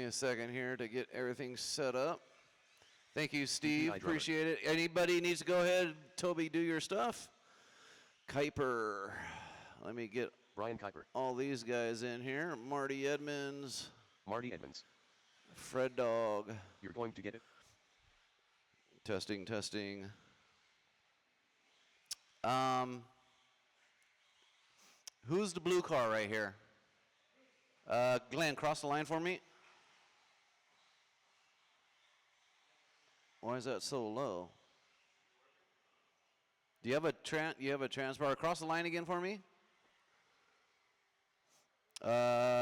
a second here to get everything set up. Thank you, Steve. Appreciate it. Anybody needs to go ahead, Toby, do your stuff. Kuiper. Let me get Brian Kuiper. All these guys in here. Marty Edmonds. Marty Edmonds. Fred Dog. You're going to get it. Testing, testing. Who's the blue car right here? Glenn, cross the line for me. Why is that so low? Do you have a transponder? Cross the line again for me.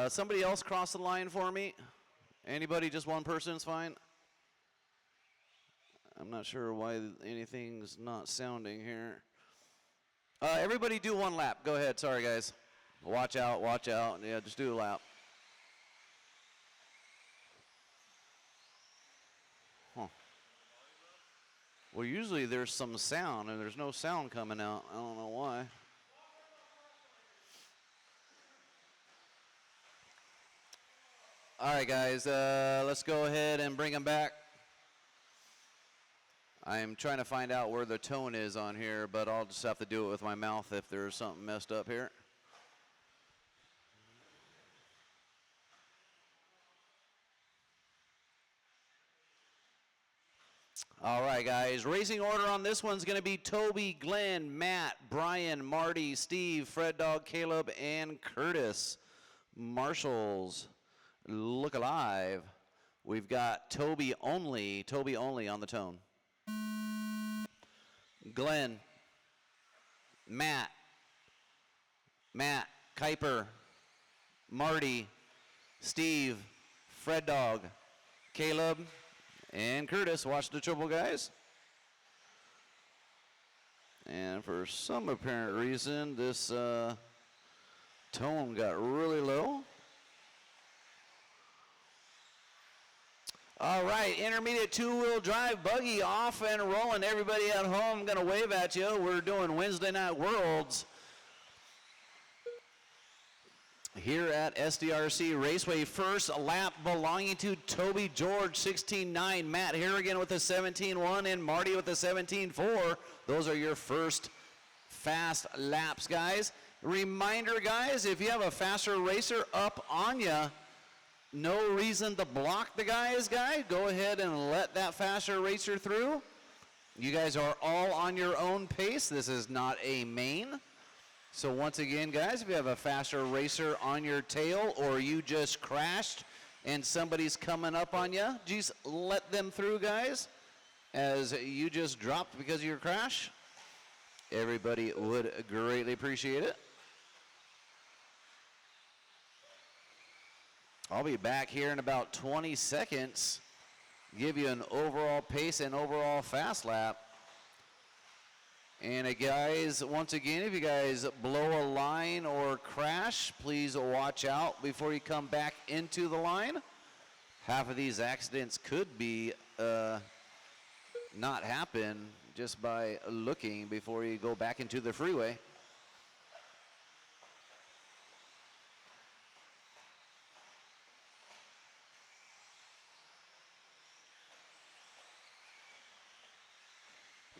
Somebody else cross the line for me. Anybody, just one person's fine. I'm not sure why anything's not sounding here. Everybody do one lap. Go ahead. Sorry, guys. Watch out, watch out. Yeah, just do a lap. Huh. Well, usually there's some sound, and there's no sound coming out. I don't know why. All right, guys, let's go ahead and bring them back. I'm trying to find out where the tone is on here, but I'll just have to do it with my mouth if there's something messed up here. All right, guys. Racing order on this one's going to be Toby, Glenn, Matt, Brian, Marty, Steve, Fred Dog, Caleb, and Curtis. Marshals, look alive. We've got Toby only on the tone. Glenn, Matt, Kuiper, Marty, Steve, Fred Dog, Caleb, and Curtis. Watch the triple, guys. And for some apparent reason, this tone got really low. All right, intermediate two-wheel drive buggy off and rolling. Everybody at home going to wave at you. We're doing Wednesday Night Worlds here at SDRC Raceway. First lap belonging to Toby George, 16.9. Matt Harrigan with a 17.1 and Marty with a 17.4. Those are your first fast laps, guys. Reminder, guys, if you have a faster racer up on you, no reason to block the guy. Go ahead and let that faster racer through. You guys are all on your own pace. This is not a main. So once again, guys, if you have a faster racer on your tail or you just crashed and somebody's coming up on you, just let them through, guys, as you just dropped because of your crash. Everybody would greatly appreciate it. I'll be back here in about 20 seconds, give you an overall pace and overall fast lap. And guys, once again, if you guys blow a line or crash, please watch out before you come back into the line. Half of these accidents could be not happen just by looking before you go back into the freeway.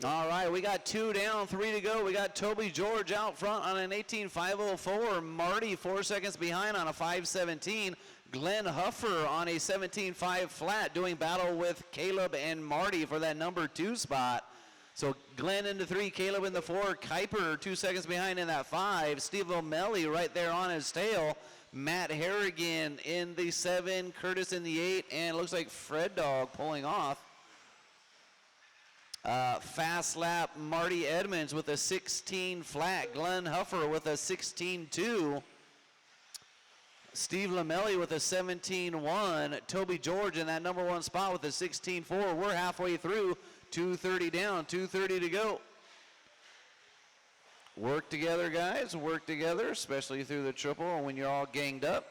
All right, we got 2 down, 3 to go. We got Toby George out front on an 18.504. Marty 4 seconds behind on a 5.17. Glenn Huffer on a 17.5 flat doing battle with Caleb and Marty for that number 2 spot. So Glenn in the 3, Caleb in the 4, Kuiper 2 seconds behind in that 5. Steve O'Malley right there on his tail. Matt Harrigan in the 7, Curtis in the 8, and it looks like Fred Dog pulling off. Fast lap, Marty Edmonds with a 16 flat. Glenn Huffer with a 16.2. Steve Lamelli with a 17.1. Toby George in that number 1 spot with a 16.4. We're halfway through. 2:30 down, 2:30 to go. Work together, guys. Work together, especially through the triple and when you're all ganged up.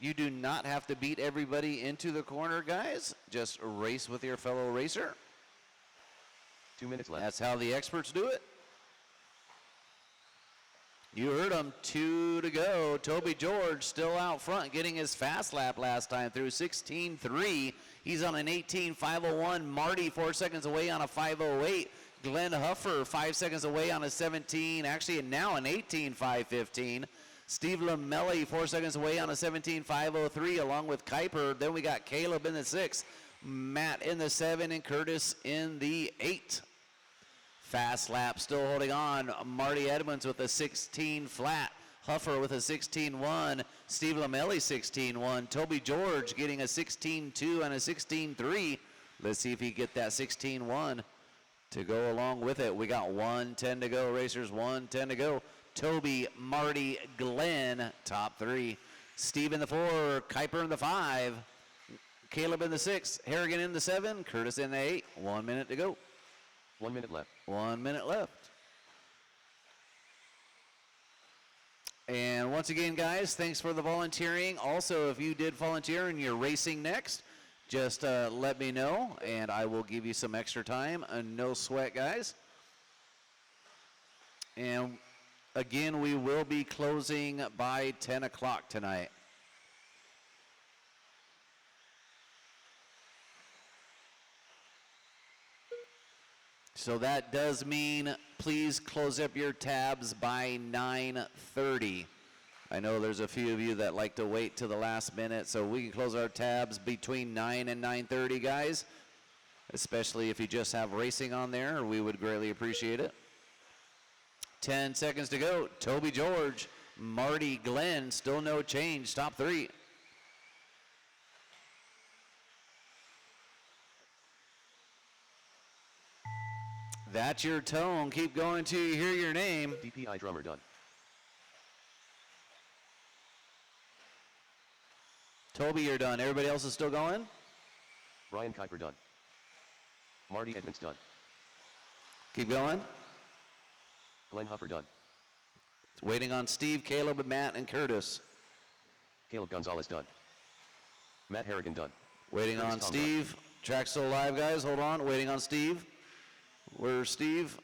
You do not have to beat everybody into the corner, guys. Just race with your fellow racer. 2 minutes left. That's how the experts do it. You heard him, 2 to go. Toby George still out front, getting his fast lap last time through 16.3. He's on an 18.501. Marty 4 seconds away on a 508. Glenn Huffer 5 seconds away on a 17, actually now an 18.515. Steve Lamelli 4 seconds away on a 17.503 along with Kuiper. Then we got Caleb in the 6, Matt in the 7, and Curtis in the 8. Fast lap still holding on. Marty Edmonds with a 16 flat. Huffer with a 16.1. Steve Lamelli 16.1. Toby George getting a 16.2 and a 16.3. Let's see if he can get that 16.1 to go along with it. We got 1:10 to go, racers. 1:10 to go. Toby, Marty, Glenn, top 3. Steve in the 4, Kuiper in the 5, Caleb in the 6, Harrigan in the 7, Curtis in the 8. 1 minute to go. 1 minute left. 1 minute left. And once again, guys, thanks for the volunteering. Also, if you did volunteer and you're racing next, just let me know, and I will give you some extra time. No sweat, guys. And again, we will be closing by 10 o'clock tonight. So that does mean please close up your tabs by 9:30. I know there's a few of you that like to wait till the last minute, so we can close our tabs between 9 and 9:30, guys. Especially if you just have racing on there, we would greatly appreciate it. 10 seconds to go. Toby George, Marty, Glenn, still no change, top 3. That's your tone. Keep going till you hear your name. DPI drummer done. Toby, you're done. Everybody else is still going? Brian Kuiper done. Marty Edmonds done. Keep going. Glenn Huffer done. Waiting on Steve, Caleb, Matt, and Curtis. Caleb Gonzalez done. Matt Harrigan done. Waiting Curtis on Tom Steve. done. Track's still live, guys. Hold on. Waiting on Steve. Where's Steve?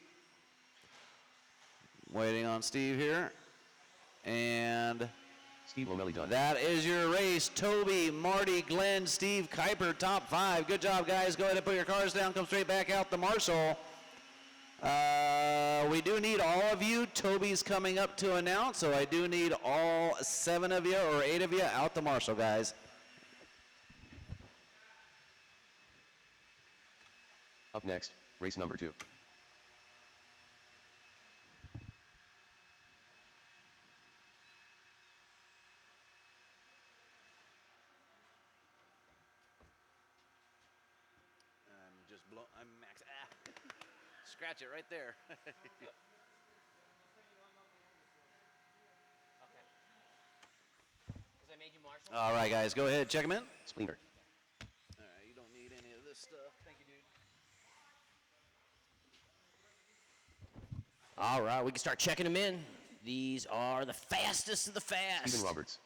Waiting on Steve here. And Steve Lamelli done. that is your race. Toby, Marty, Glenn, Steve, Kuiper, top 5. Good job, guys. Go ahead and put your cars down. Come straight back out the Marshall. We do need all of you. Toby's coming up to announce, so I do need all 7 of you or 8 of you out the Marshall, guys. Up next, race number 2. I'm max. Scratch it right there. I made you Marshall? All right, guys, go ahead. Check them in. Splinter. All right, you don't need any of this stuff. Thank you, dude. All right, we can start checking them in. These are the fastest of the fast. Stephen Roberts.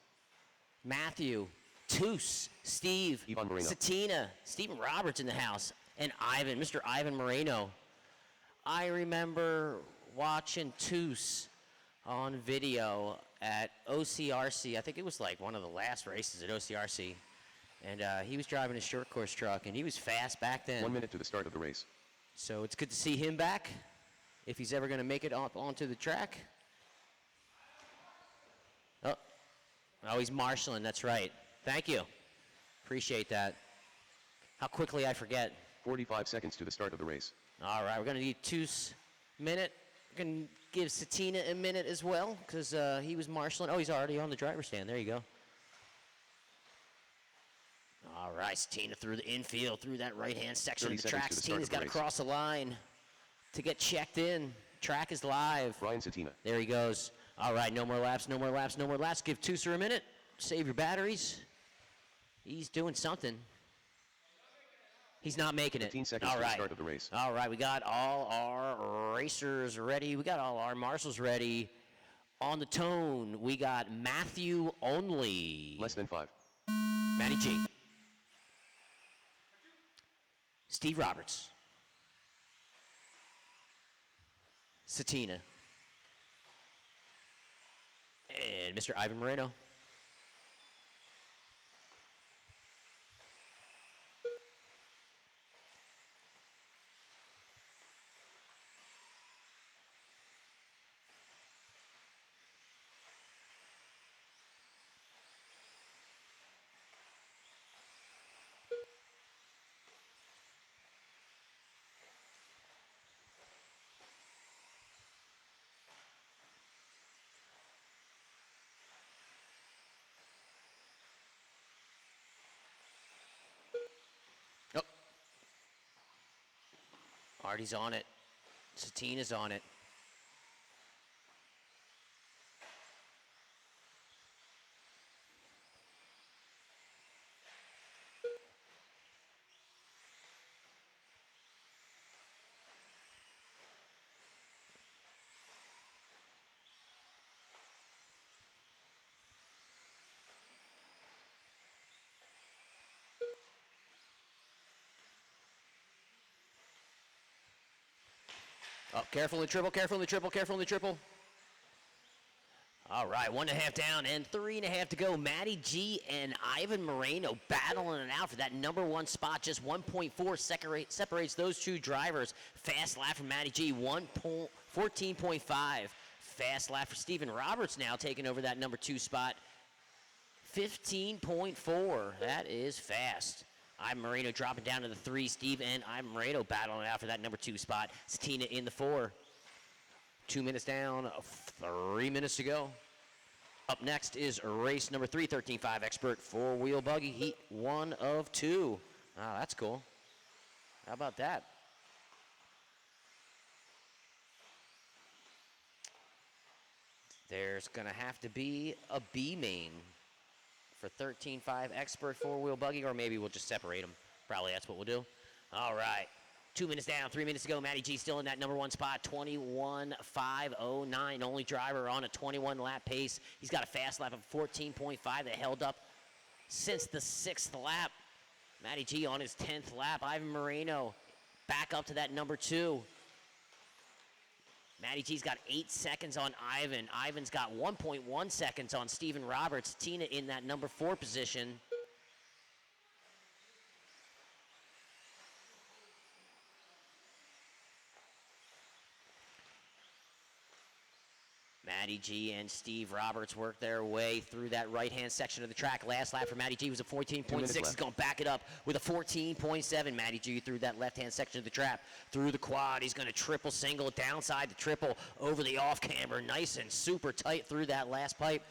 Matthew, Toos, Steve, Ivan Moreno. Satina, Stephen Roberts in the house, and Ivan, Mr. Ivan Moreno. I remember watching Toos on video at OCRC. I think it was like one of the last races at OCRC. And he was driving a short course truck, and he was fast back then. 1 minute to the start of the race. So it's good to see him back, if he's ever going to make it up onto the track. Oh, he's marshaling, that's right. Thank you. Appreciate that. How quickly I forget. 45 seconds to the start of the race. All right, we're going to need 2 minute. We're going to give Satina a minute as well, because he was marshaling. Oh, he's already on the driver's stand. There you go. All right, Satina through the infield, through that right-hand section of the track. Satina's got to cross the line to get checked in. Track is live. Brian Satina. There he goes. All right, no more laps, no more laps, no more laps. Give Tooser a minute. Save your batteries. He's doing something. He's not making it. 15 seconds all to right. the start of the race. All right, we got all our racers ready. We got all our marshals ready. On the tone, we got Matthew Only. Less than 5. Matty G. Steve Roberts. Satina. and Mr. Ivan Moreno. Oh. Artie's on it. Satina's on it. Oh, careful in the triple, careful in the triple, careful in the triple. All right, 1.5 down and 3.5 to go. Matty G and Ivan Moreno battling it out for that number 1 spot. Just 1.4 separates those two drivers. Fast lap for Matty G, 14.5. Fast lap for Steven Roberts now taking over that number 2 spot. 15.4. That is fast. Ivan Moreno dropping down to the 3. Steve and Ivan Moreno battling it out for that number 2 spot. Satina in the 4. 2 minutes down, 3 minutes to go. Up next is race number 3, 13.5 expert 4-wheel buggy, heat 1 of 2. Oh, that's cool. How about that? There's going to have to be a B main for 13.5 expert 4-wheel buggy, or maybe we'll just separate them. Probably that's what we'll do. All right. 2 minutes down, 3 minutes to go. Matty G still in that number 1 spot, 21.509. Only driver on a 21 lap pace. He's got a fast lap of 14.5 that held up since the 6th lap. Matty G on his 10th lap. Ivan Moreno back up to that number 2. Matty G's got 8 seconds on Ivan. Ivan's got 1.1 seconds on Steven Roberts. Tina in that number 4 position. Matty G and Steve Roberts work their way through that right-hand section of the track. Last lap for Matty G was a 14.6. He's going to back it up with a 14.7. Matty G through that left-hand section of the track. Through the quad, he's going to triple single, downside the triple, over the off-camber. Nice and super tight through that last pipe.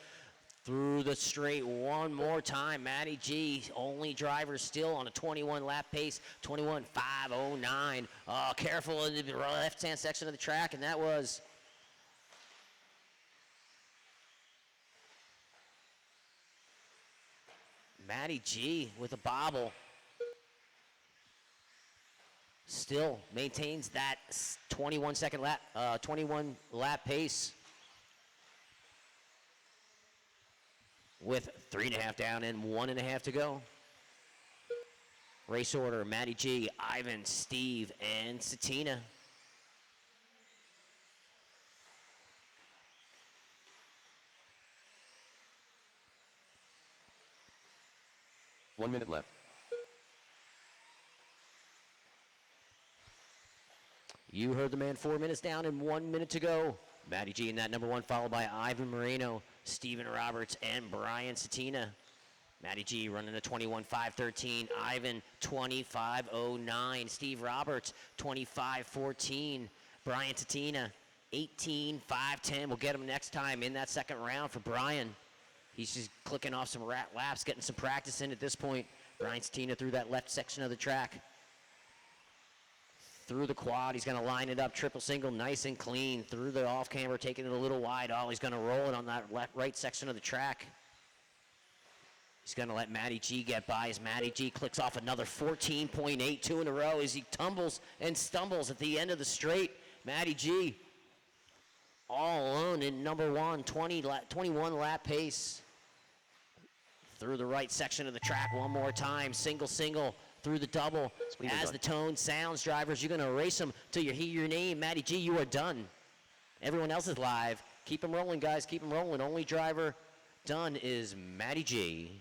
Through the straight one more time. Matty G, only driver still on a 21 lap pace, 21.509. Careful in the left-hand section of the track, and that was Matty G with a bobble. Still maintains that 21 lap pace. With 3.5 down and 1.5 to go. Race order, Matty G, Ivan, Steve, and Satina. One minute left. You heard the man, 4 minutes down and 1 minute to go. Matty G in that number 1, followed by Ivan Moreno, Steven Roberts, and Brian Satina. Matty G running a 21.513. Ivan 25.09. Steve Roberts 25.14. Brian Satina 18.510. We'll get him next time in that second round for Brian. He's just clicking off some laps, getting some practice in at this point. Brian Satina through that left section of the track. Through the quad, he's going to line it up, triple single, nice and clean. Through the off-camber, taking it a little wide. Oh, he's going to roll it on that right section of the track. He's going to let Matty G get by as Matty G clicks off another 14.8, 2 in a row as he tumbles and stumbles at the end of the straight. Matty G all alone in number 1, 21 lap pace. Through the right section of the track one more time. Single, through the double. As the tone sounds, drivers, you're going to race them till you hear your name. Matty G, you are done. Everyone else is live. Keep them rolling, guys. Keep them rolling. Only driver done is Matty G.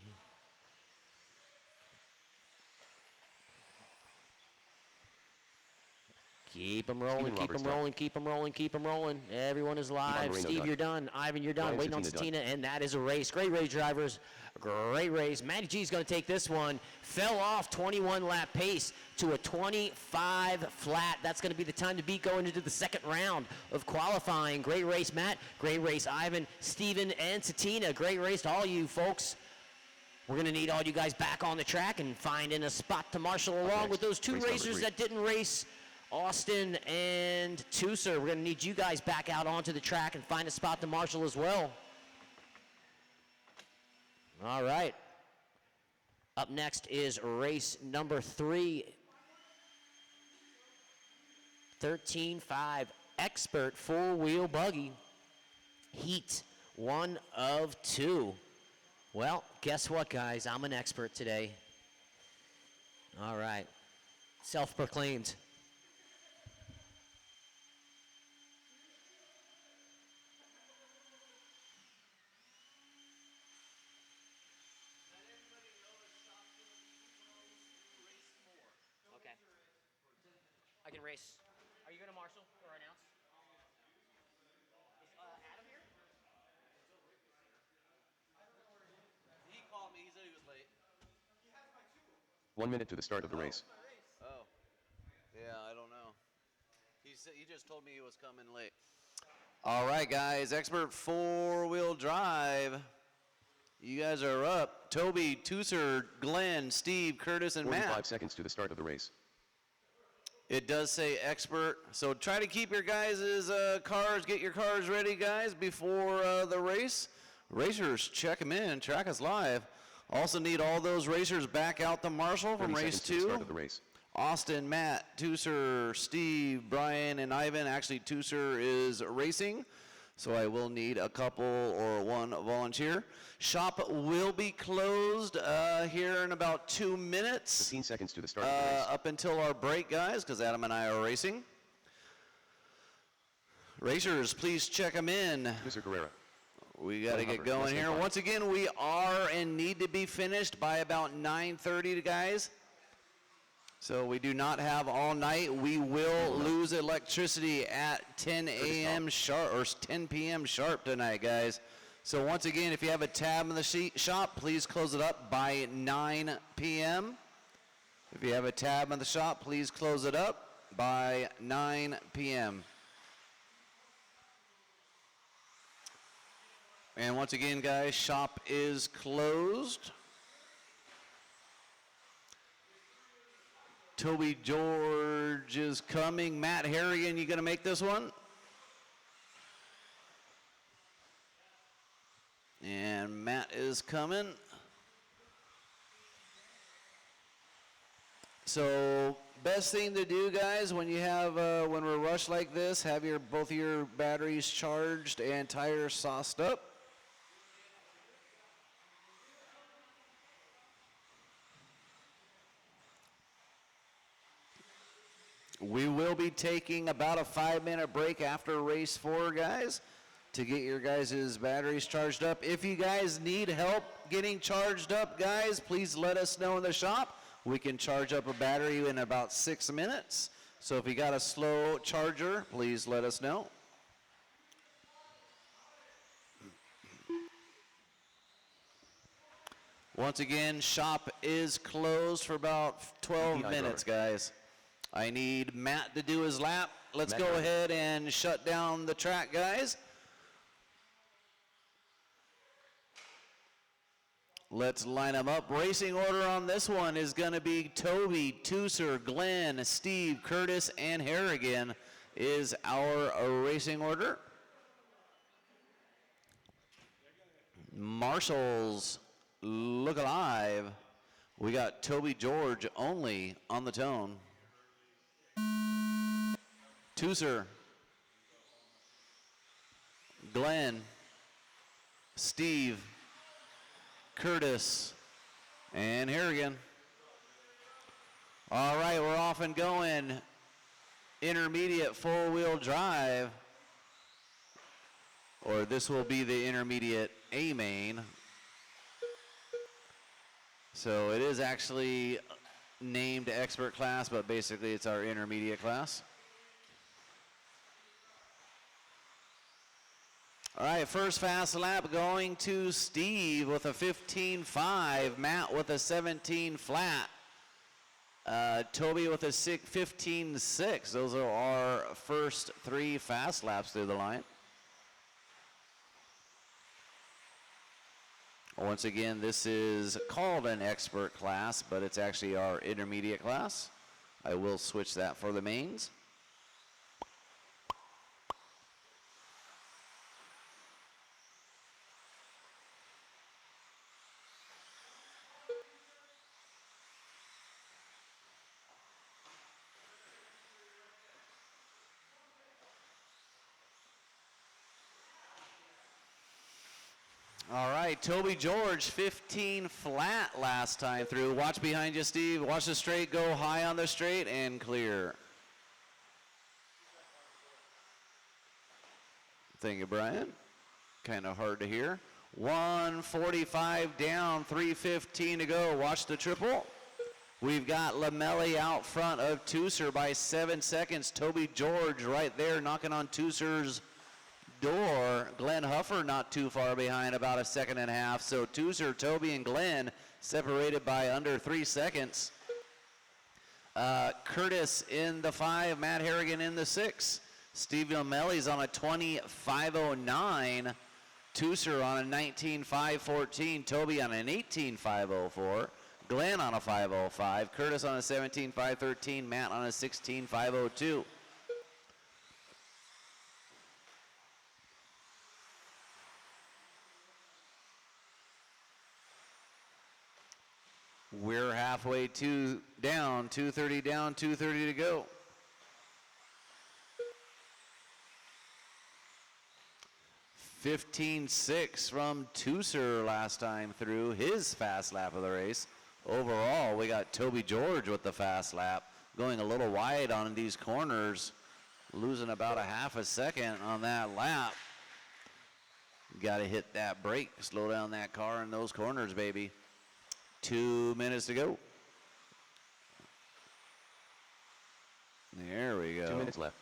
Keep them rolling, Steven keep them Roberts done. rolling, keep them rolling, keep them rolling. Everyone is live. Moreno Steve, done. you're done. Ivan, you're done. Ryan Waiting on Satina Satina, and that is a race. Great race, drivers. Great race. Matty G's going to take this one. Fell off 21 lap pace to a 25 flat. That's going to be the time to beat going into the second round of qualifying. Great race, Matt. Great race, Ivan, Steven, and Satina. Great race to all you folks. We're going to need all you guys back on the track and finding a spot to marshal along with those two race number racers 3. that didn't race, Austin and Tusser. We're going to need you guys back out onto the track and find a spot to marshal as well. All right. Up next is race number 3. 13.5 Expert four-wheel buggy. Heat 1 of 2. Well, guess what, guys? I'm an expert today. All right. Self-proclaimed. Okay. I can race. Are you going to marshal or announce? Is Adam here? He called me. He said he was late. 1 minute to the start of the race. Oh. Yeah, I don't know. He just told me he was coming late. All right, guys. Expert four-wheel drive. You guys are up. Toby, Tusser, Glenn, Steve, Curtis, and 45 Matt. seconds to the start of the race. It does say expert, so try to keep your guys' cars, get your cars ready, guys, before the race. Racers, check them in, track us live. Also need all those racers back out to marshal from 30 race seconds to the 2. start of the race. Austin, Matt, Tusser, Steve, Brian, and Ivan. Actually, Tusser is racing, so I will need a couple or one volunteer. Shop will be closed here in about 2 minutes. 15 seconds to the start of the race. Up until our break, guys, because Adam and I are racing. Racers, please check them in. Mr. Guerrera. We got to get Hover, going less than here. 5. Once again, we are and need to be finished by about 9:30, guys. So we do not have all night. We will lose electricity at 10 a.m. sharp or 10 p.m. sharp tonight, guys. So once again, if you have a tab in the shop, please close it up by 9 p.m. If you have a tab in the shop, please close it up by 9 p.m. And once again, guys, shop is closed. Toby George is coming. Matt Harrigan, you gonna make this one? And Matt is coming. So best thing to do, guys, when you have when we're rushed like this, have both of your batteries charged and tires sauced up. We will be taking about a 5-minute break after race 4, guys, to get your guys' batteries charged up. If you guys need help getting charged up, guys, please let us know in the shop. We can charge up a battery in about 6 minutes. So if you got a slow charger, please let us know. Once again, shop is closed for about 12 minutes, guys. I need Matt to do his lap. Let's go ahead and shut down the track, guys. Let's line them up. Racing order on this one is going to be Toby, Tusser, Glenn, Steve, Curtis, and Harrigan is our racing order. Marshals, look alive. We got Toby George only on the tone. Tusser, Glenn, Steve, Curtis, and Harrigan. All right, we're off and going. Intermediate four-wheel drive. or this will be the intermediate A main. So it is actually named expert class, but basically it's our intermediate class. All right, first fast lap going to Steve with a 15.5, Matt with a 17 flat, Toby with a 15.6. Those are our first 3 fast laps through the line. Once again, this is called an expert class, but it's actually our intermediate class. I will switch that for the mains. All right, Toby George, 15 flat last time through. Watch behind you, Steve. Watch the straight, go high on the straight, and clear. Thank you, Brian. Kind of hard to hear. 145 down, 3:15 to go. Watch the triple. We've got Lamelli out front of Tooser by 7 seconds. Toby George right there knocking on Tooser's door. Glenn Huffer not too far behind, about a second and a half. So Tooser, Toby, and Glenn separated by under 3 seconds. Curtis in the 5, Matt Harrigan in the 6. Steve Lamelli's on a 20.509. Tooser on a 19.514. Toby on an 18.504. Glenn on a 505. Curtis on a 17.513. Matt on a 16.502. We're halfway down, 2:30 down, 2:30 to go. $15.6 from Tooser last time through, his fast lap of the race. Overall, we got Toby George with the fast lap, going a little wide on these corners, losing about a half a second on that lap. Got to hit that brake, slow down that car in those corners, baby. 2 minutes to go. There we go. 2 minutes left.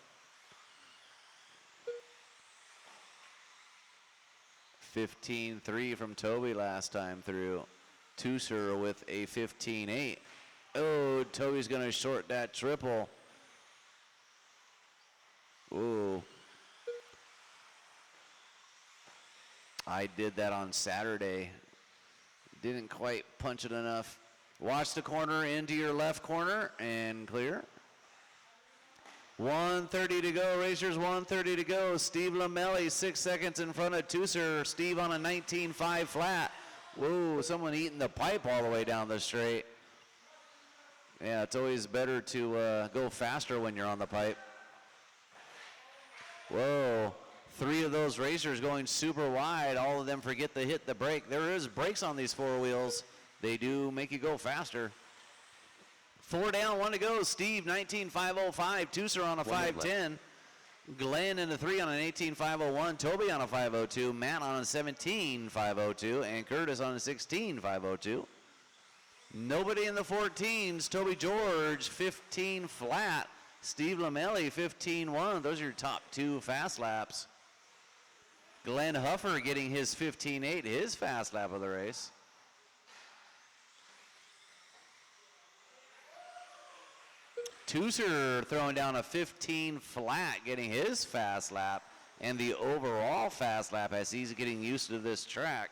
15.3 from Toby last time through. Tooser with a 15.8. Oh, Toby's going to short that triple. Ooh. I did that on Saturday. Didn't quite punch it enough. Watch the corner into your left corner and clear. 1:30 to go, racers, 1:30 to go. Steve Lamelli, 6 seconds in front of Tooser. Steve on a 19.5 flat. Whoa, someone eating the pipe all the way down the straight. Yeah, it's always better to go faster when you're on the pipe. Whoa. 3 of those racers going super wide. All of them forget to hit the brake. There is brakes on these 4 wheels. They do make you go faster. 4 down, 1 to go. Steve, 19.505. Tooser on a 5.10. Glenn in the 3 on an 18.501. Toby on a 5.02. Matt on a 17.502. And Curtis on a 16.502. Nobody in the 14s. Toby George, 15 flat. Steve Lamelli, 15.1. Those are your top 2 fast laps. Glenn Huffer getting his 15.8, his fast lap of the race. Tooser throwing down a 15 flat, getting his fast lap, and the overall fast lap as he's getting used to this track.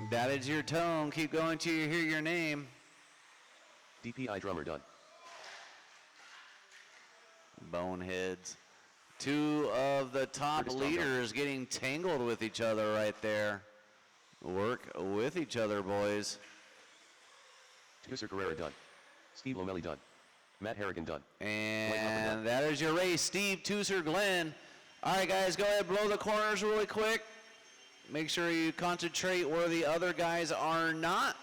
That is your tone. Keep going till you hear your name. DPI drummer done. Boneheads. 2 of the top Curtis leaders getting tangled with each other right there. Work with each other, boys. Tooser Carrera done. Steve Lomelli done. Matt Harrigan done. And that is your race, Steve, Tooser, Glenn. All right, guys, go ahead, blow the corners really quick. Make sure you concentrate where the other guys are not.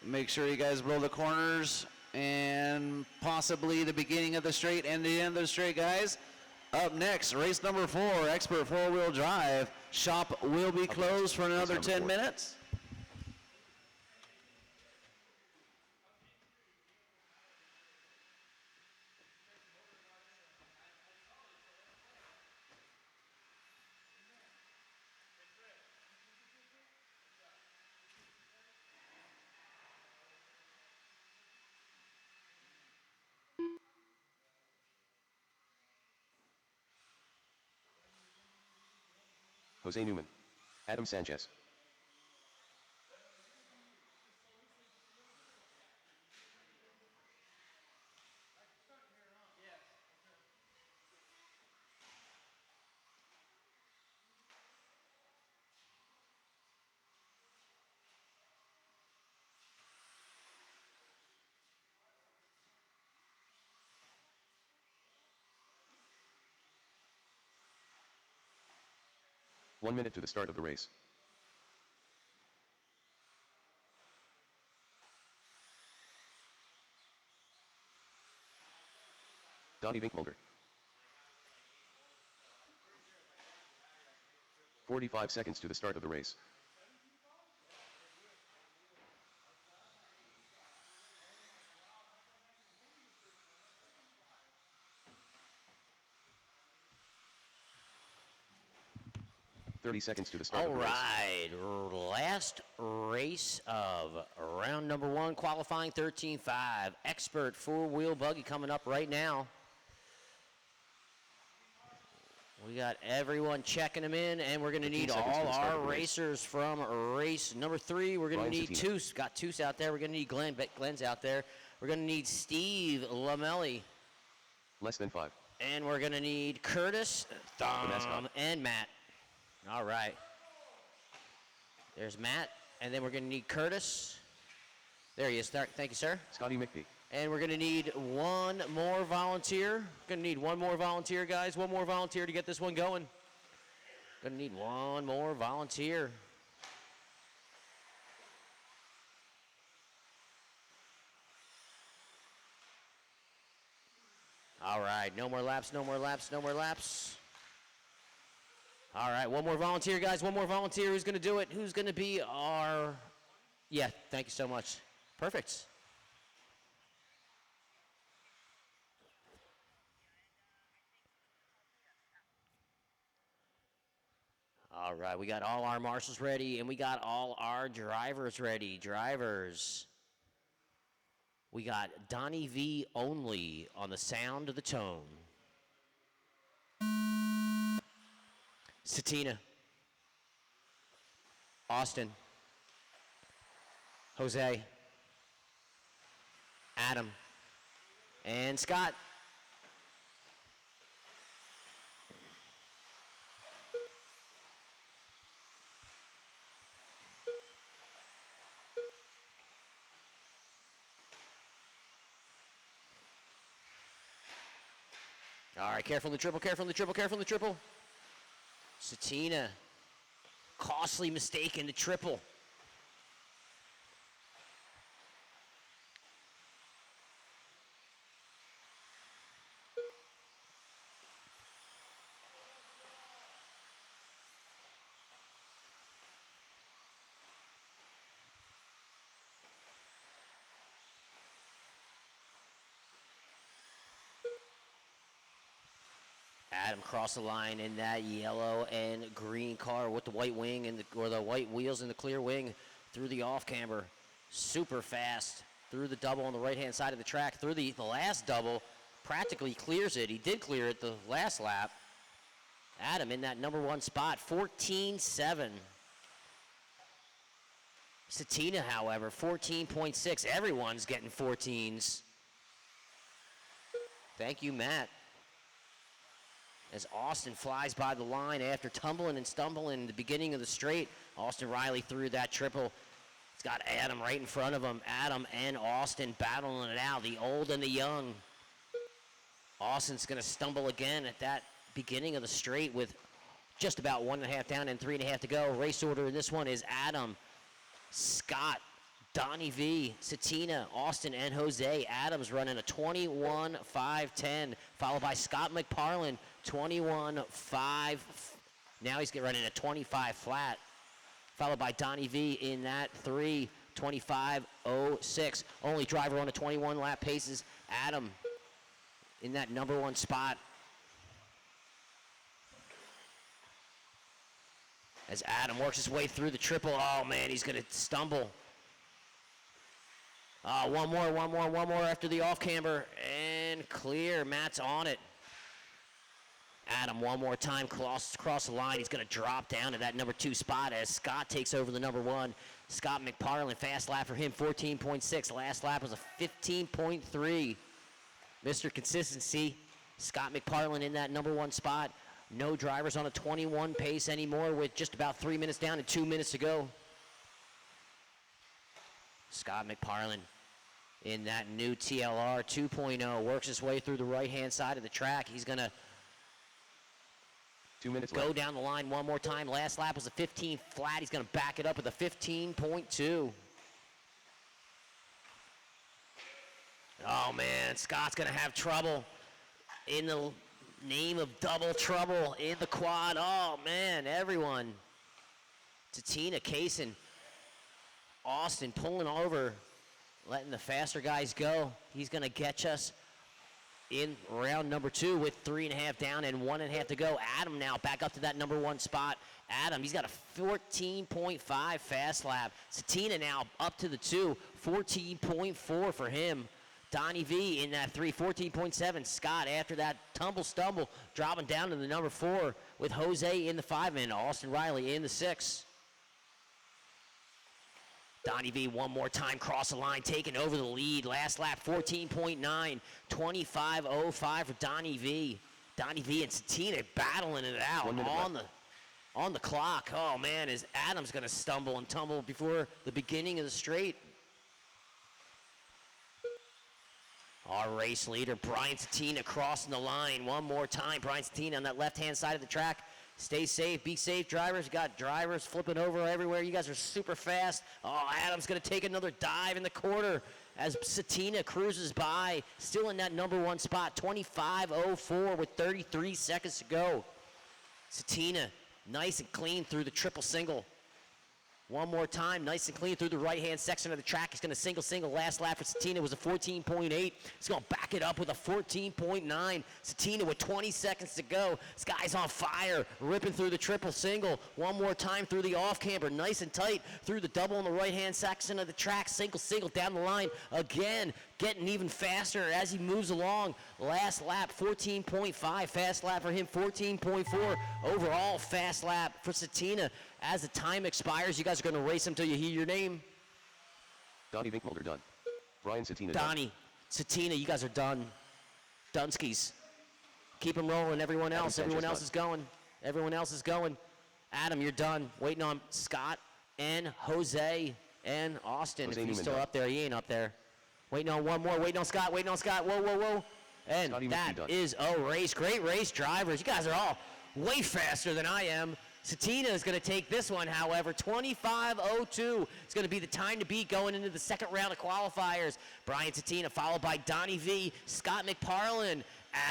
Make sure you guys blow the corners and possibly the beginning of the straight and the end of the straight, guys. Up next, race number 4, Expert 4-Wheel Drive. Shop will be closed for another 10 minutes. Jose Newman. Adam Sanchez. One minute to the start of the race. Donnie Vinkmulder. 45 seconds to the start of the race. Seconds to the start of the race. All right, last race of round number 1, qualifying 13.5. Expert 4-wheel buggy coming up right now. We got everyone checking them in, and we're going to need all our racers from race number 3. We're going to need Toos. Got Toos out there. We're going to need Glenn. Glenn's out there. We're going to need Steve Lamelli. Less than 5. And we're going to need Curtis, Thom, and Matt. All right. There's Matt, and then we're going to need Curtis. There he is. Thank you, sir. Scotty McPhee. And we're going to need one more volunteer. Going to need one more volunteer, guys. One more volunteer to get this one going. Going to need one more volunteer. All right. No more laps, no more laps, no more laps. All right, one more volunteer, guys. One more volunteer. Who's going to do it? Who's going to be our... Yeah, thank you so much. Perfect. All right, we got all our marshals ready, and we got all our drivers ready. Drivers. We got Donnie V only on the sound of the tone. Satina, Austin, Jose, Adam, and Scott. All right, careful in the triple, careful in the triple, careful in the triple. Satina, costly mistake in the triple. Adam crossed the line in that yellow and green car with the white wing and or the white wheels and the clear wing through the off camber. Super fast through the double on the right-hand side of the track. Through the last double, practically clears it. He did clear it the last lap. Adam in that number 1 spot, 14.7. Satina, however, 14.6. Everyone's getting 14s. Thank you, Matt. As Austin flies by the line after tumbling and stumbling in the beginning of the straight. Austin Riley through that triple. He's got Adam right in front of him. Adam and Austin battling it out, the old and the young. Austin's going to stumble again at that beginning of the straight with just about 1.5 down and 3.5 to go. Race order in this one is Adam, Scott, Donnie V, Satina, Austin, and Jose. Adams running a 21.510, followed by Scott McParlin, 21.5. Now he's running a 25 flat, followed by Donnie V in that 3:25.06. Only driver on a 21 lap pace is Adam in that number 1 spot. As Adam works his way through the triple, oh man, he's gonna stumble. One more after the off camber, and clear. Matt's on it. Adam one more time across the line. He's gonna drop down to that number 2 spot as Scott takes over the number 1. Scott McParlin, fast lap for him, 14.6. Last lap was a 15.3. Mr. Consistency, Scott McParlin in that number 1 spot. No drivers on a 21 pace anymore with just about 3 minutes down and 2 minutes to go. Scott McParlin in that new TLR 2.0 works his way through the right-hand side of the track. He's going to 2 minutes go left. down the line one more time. Last lap was a 15 flat. He's going to back it up with a 15.2. Oh, man, Scott's going to have trouble in the name of double trouble in the quad. Oh, man, everyone. Tatina, Kaysen, Austin pulling over, letting the faster guys go. He's going to catch us in round number 2 with 3.5 down and 1.5 to go. Adam now back up to that number 1 spot. Adam, he's got a 14.5 fast lap. Satina now up to the 2, 14.4 for him. Donnie V in that 3, 14.7. Scott, after that stumble, dropping down to the number 4 with Jose in the 5 and Austin Riley in the 6. Donnie V one more time, cross the line, taking over the lead. Last lap, 14.9, 25.05 for Donnie V. Donnie V and Satina battling it out 1 minute on the clock. Oh, man, is Adams going to stumble and tumble before the beginning of the straight. Our race leader, Brian Satina, crossing the line one more time. Brian Satina on that left-hand side of the track. Stay safe, be safe, drivers. You got drivers flipping over everywhere. You guys are super fast. Oh, Adam's going to take another dive in the quarter as Satina cruises by. Still in that number 1 spot, 25.04 with 33 seconds to go. Satina, nice and clean through the triple single. One more time, nice and clean through the right-hand section of the track. He's going to single. Last lap for Satina was a 14.8. He's going to back it up with a 14.9. Satina with 20 seconds to go. This guy's on fire, ripping through the triple single. One more time through the off-camber, nice and tight through the double on the right-hand section of the track. Single down the line again, getting even faster as he moves along. Last lap, 14.5. Fast lap for him, 14.4. Overall fast lap for Satina. As the time expires, you guys are going to race until you hear your name. Donnie Vinkmulder done. Brian Satina Donnie, Satina, you guys are done. Dunskies. Keep them rolling. Everyone else is going. Everyone else is going. Adam, you're done. Waiting on Scott and Jose and Austin. Jose if he's Newman still done. up there, he ain't up there. Waiting on one more. Waiting on Scott. Whoa. And Scotty that McPhee done. is a race. Great race, drivers. You guys are all way faster than I am. Satina is going to take this one, however. 25.02 is going to be the time to beat going into the second round of qualifiers. Brian Satina followed by Donnie V, Scott McParlin,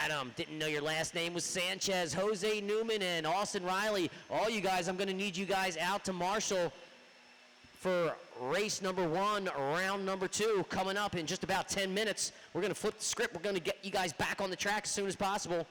Adam, didn't know your last name was Sanchez, Jose Newman, and Austin Riley. All you guys, I'm going to need you guys out to Marshall for race number 1, round number 2, coming up in just about 10 minutes. We're going to flip the script. We're going to get you guys back on the track as soon as possible.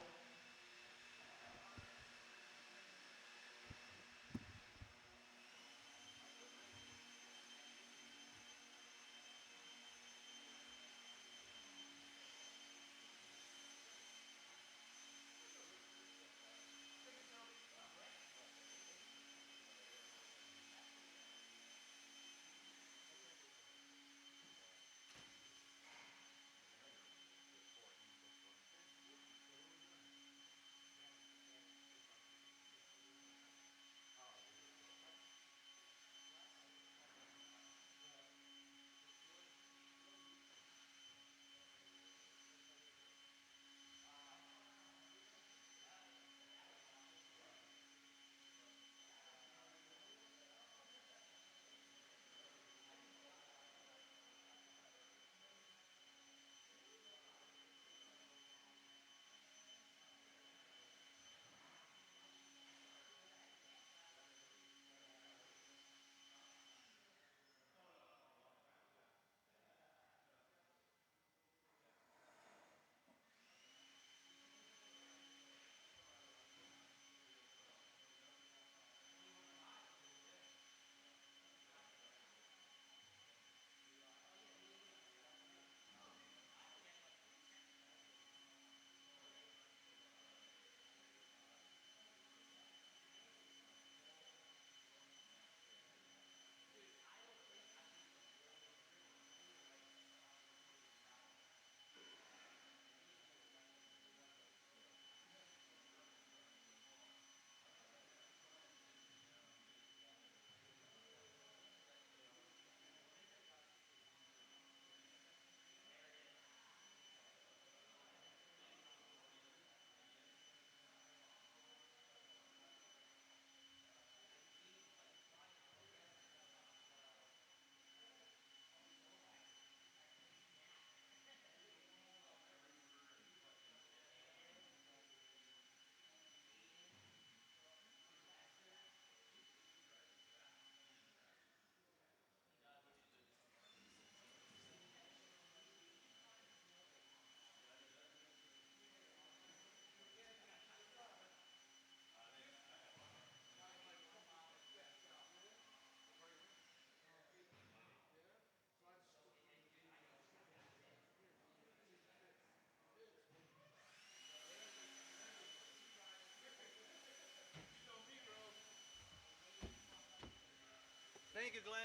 Thank you, Glenn.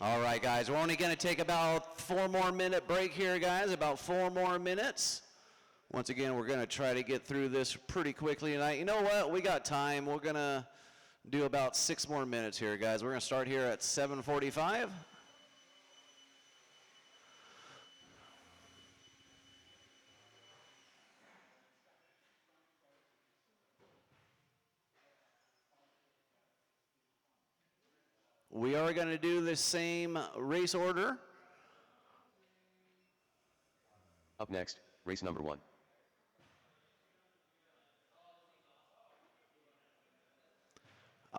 All right, guys, we're only going to take about 4 more minute break here, guys, about 4 more minutes. Once again, we're going to try to get through this pretty quickly tonight. You know what? We got time. We're going to do about 6 more minutes here, guys. We're going to start here at 7:45. We are going to do the same race order. Up next, race number 1.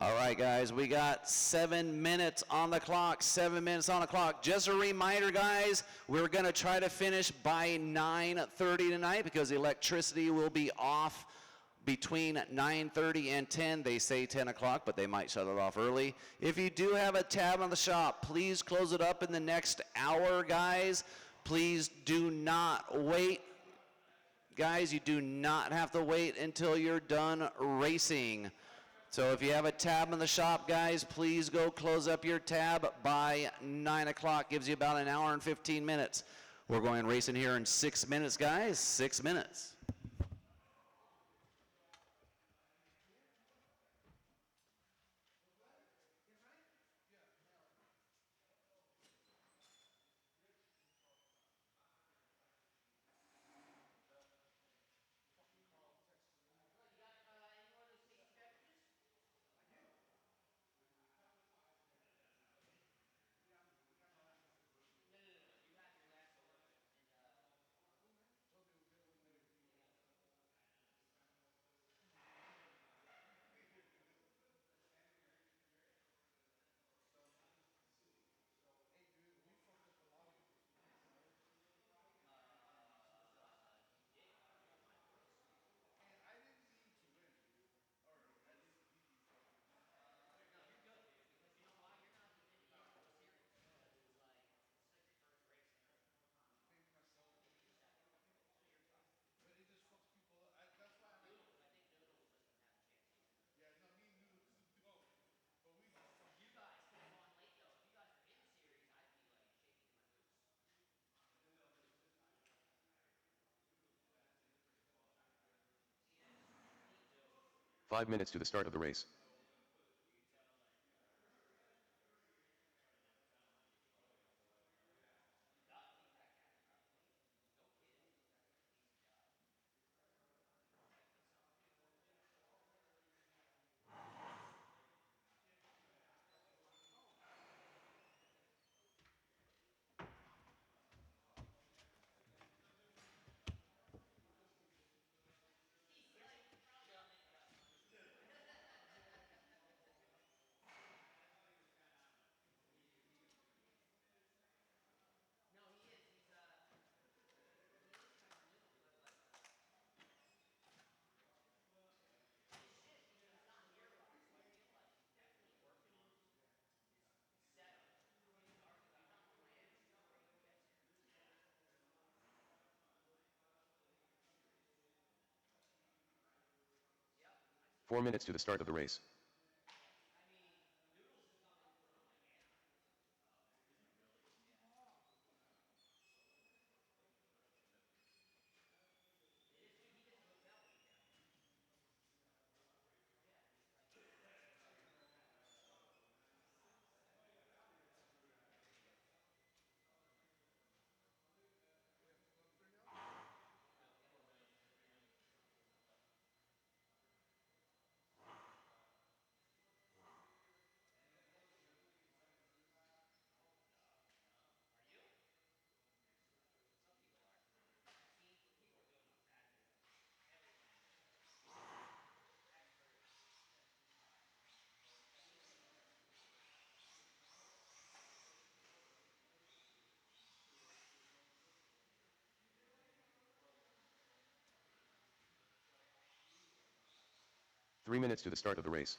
All right, guys, we got 7 minutes on the clock, 7 minutes on the clock. Just a reminder, guys, we're going to try to finish by 9:30 tonight because the electricity will be off between 9:30 and 10. They say 10 o'clock, but they might shut it off early. If you do have a tab on the shop, please close it up in the next hour, guys. Please do not wait. Guys, you do not have to wait until you're done racing. So if you have a tab in the shop, guys, please go close up your tab by 9 o'clock. Gives you about an hour and 15 minutes. We're going racing here in 6 minutes, guys. 6 minutes. Five minutes to the start of the race. Four minutes to the start of the race. Three minutes to the start of the race.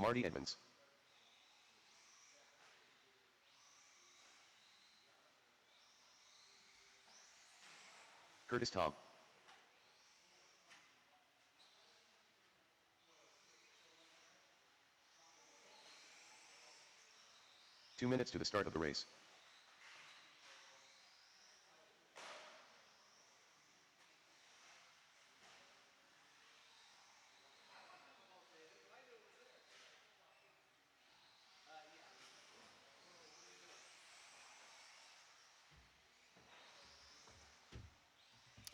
Marty Edmonds. Curtis Tom. Two minutes to the start of the race.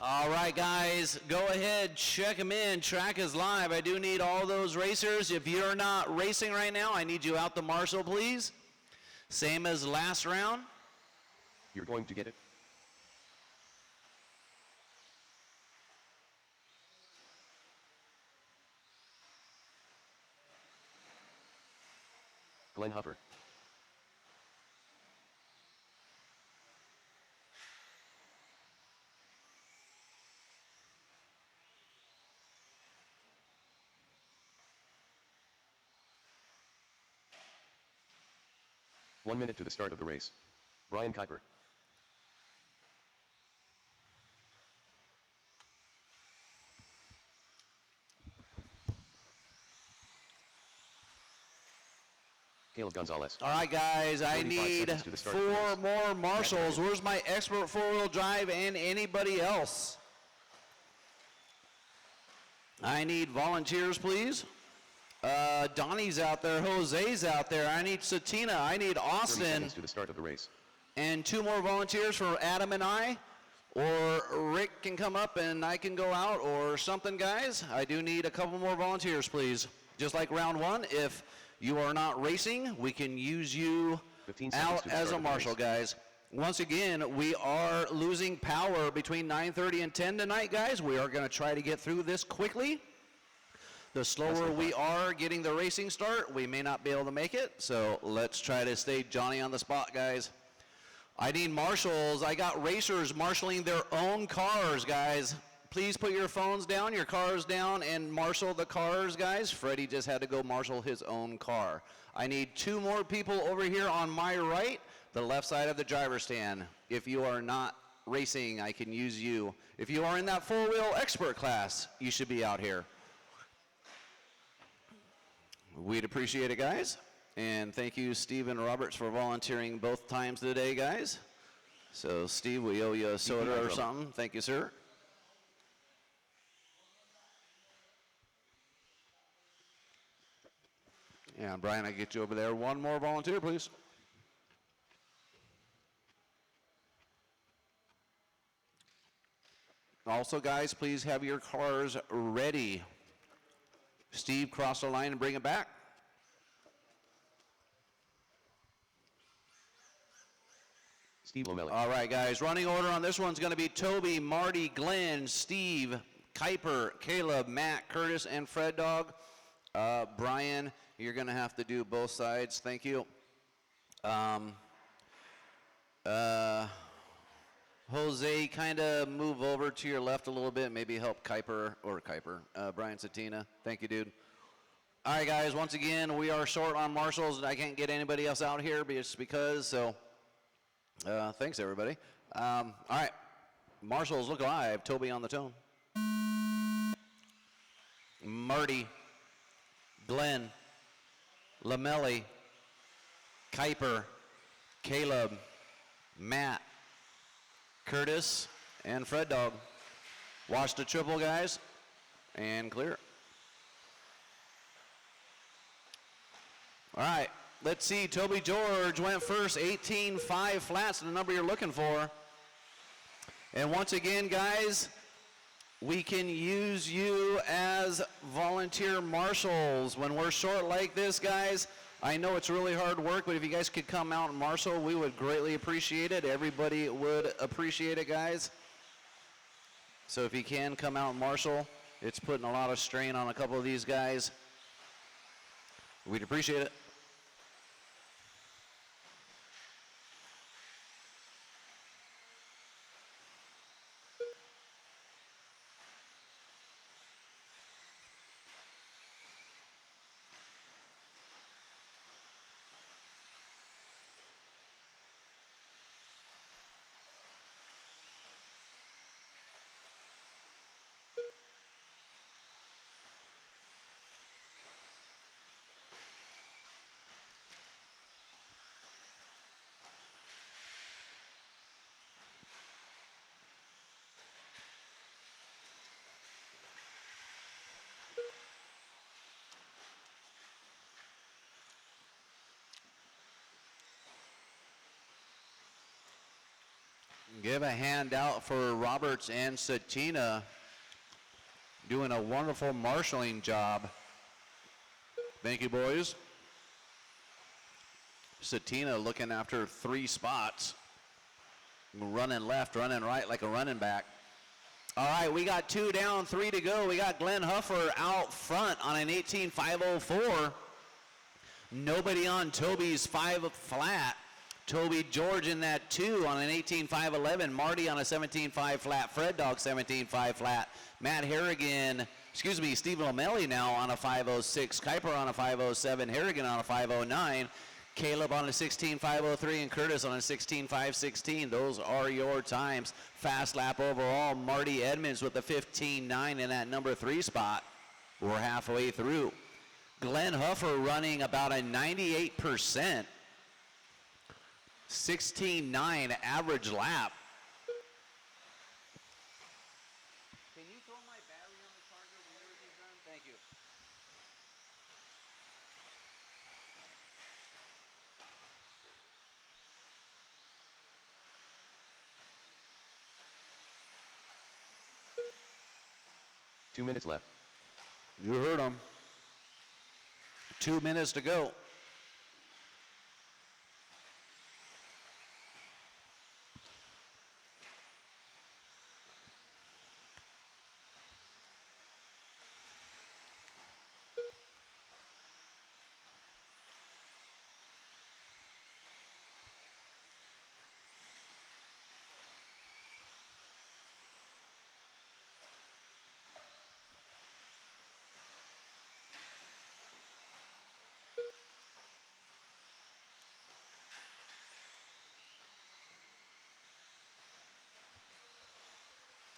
All right, guys, go ahead, check them in. Track is live. I do need all those racers. If you're not racing right now, I need you out to Marshall, please. Same as last round. You're going to get it. Glenn Huffer. One minute to the start of the race. Brian Kuiper. Caleb Gonzalez. All right, guys, I 35 need seconds to the start of the 4 race. more Marshalls. Where's my expert four-wheel drive and anybody else? I need volunteers, please. Donnie's out there. Jose's out there. I need Satina. I need 30 Austin. seconds to the start of the race. And 2 more volunteers for Adam and I. Or Rick can come up and I can go out or something, guys. I do need a couple more volunteers, please. Just like round 1, if you are not racing, we can use you 15 seconds out to the as start a of the marshal, race. guys. Once again, we are losing power between 9:30 and 10 tonight, guys. We are going to try to get through this quickly. The slower we are getting the racing start, we may not be able to make it. So let's try to stay Johnny on the spot, guys. I need marshals. I got racers marshaling their own cars, guys. Please put your phones down, your cars down, and marshal the cars, guys. Freddie just had to go marshal his own car. I need 2 more people over here on my right, the left side of the driver's stand. If you are not racing, I can use you. If you are in that 4-wheel expert class, you should be out here. We'd appreciate it, guys. And thank you, Stephen Roberts, for volunteering both times today, guys. So, Steve, we owe you a soda or something. Thank you, sir. Yeah, Brian, I get you over there. 1 more volunteer, please. Also, guys, please have your cars ready. Steve, cross the line and bring it back. Steve Lomelli. All right, guys, running order on this one's going to be Toby, Marty, Glenn, Steve, Kuiper, Caleb, Matt, Curtis, and Fred Dog. Brian, you're going to have to do both sides. Thank you. Jose, kind of move over to your left a little bit. Maybe help Brian Satina. Thank you, dude. All right, guys, once again, we are short on marshals, and I can't get anybody else out here just because, so thanks, everybody. All right, marshals, look live. Toby on the tone. Marty, Glenn, Lamelli, Kuiper, Caleb, Matt, Curtis, and Fred Dog. Watch the triple, guys, and clear. All right, let's see. Toby George went first, 18.5 flats, the number you're looking for. And once again, guys, we can use you as volunteer marshals. When we're short like this, guys, I know it's really hard work, but if you guys could come out and marshal, we would greatly appreciate it. Everybody would appreciate it, guys. So if you can come out and marshal, it's putting a lot of strain on a couple of these guys. We'd appreciate it. Give a hand out for Roberts and Satina, doing a wonderful marshaling job. Thank you, boys. Satina looking after 3 spots. Running left, running right like a running back. All right, we got 2 down, 3 to go. We got Glenn Huffer out front on an 18.504. Nobody on Toby's 5 flat. Toby George in that 2 on an 18.511. Marty on a 17.5 flat. Fred Dog 17.5 flat. Matt Harrigan, Stephen O'Malley now on a 5.06. Kuiper on a 5.07. Harrigan on a 5.09. Caleb on a 16.503 and Curtis on a 16.516. Those are your times. Fast lap overall. Marty Edmonds with a 15.9 in that number 3 spot. We're halfway through. Glenn Huffer running about a 98%. 16.9 average lap. Can you throw my battery on the charger when everything's done? Thank you. Two minutes left. You heard him. 2 minutes to go.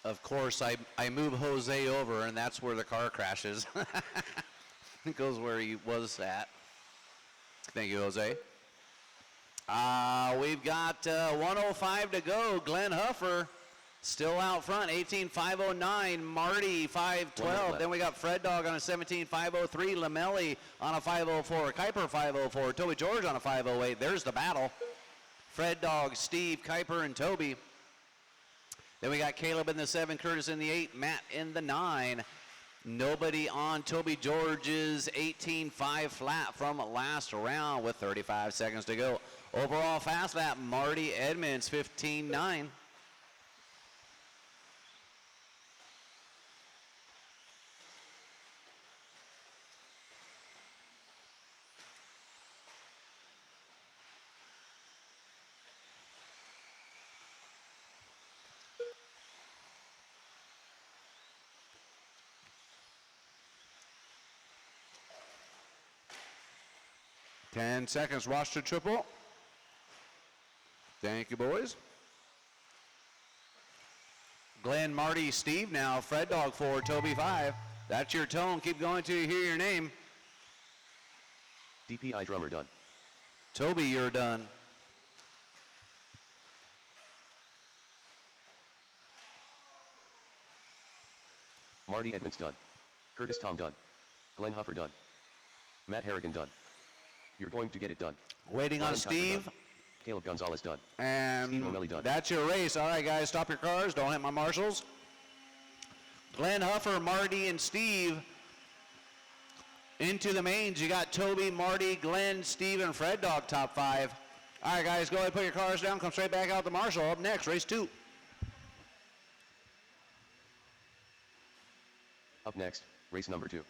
Of course, I move Jose over, and that's where the car crashes. It goes where he was at. Thank you, Jose. We've got 105 to go. Glenn Huffer still out front, 18.509. Marty, 5.12. Then we got Fred Dog on a 17.503. Lamelli on a 5.04. Kuiper, 5.04. Toby George on a 5.08. There's the battle. Fred Dog, Steve, Kuiper, and Toby. Then we got Caleb in the 7, Curtis in the 8, Matt in the 9. Nobody on Toby George's 18.5 flat from last round with 35 seconds to go. Overall fast lap, Marty Edmonds, 15.9. Ten seconds, watch the triple. Thank you, boys. Glenn, Marty, Steve now. Fred Dog 4, Toby 5. That's your tone. Keep going till you hear your name. DPI drummer done. Toby, you're done. Marty Edmonds done. Curtis Tom done. Glenn Huffer done. Matt Harrigan done. You're going to get it done. Waiting on Steve. Done. Caleb Gonzalez done. And done. That's your race. All right, guys, stop your cars. Don't hit my marshals. Glenn Huffer, Marty, and Steve into the mains. You got Toby, Marty, Glenn, Steve, and Fred Dog top 5. All right, guys, go ahead and put your cars down. Come straight back out the marshal. Up next, race 2. Up next, race number 2.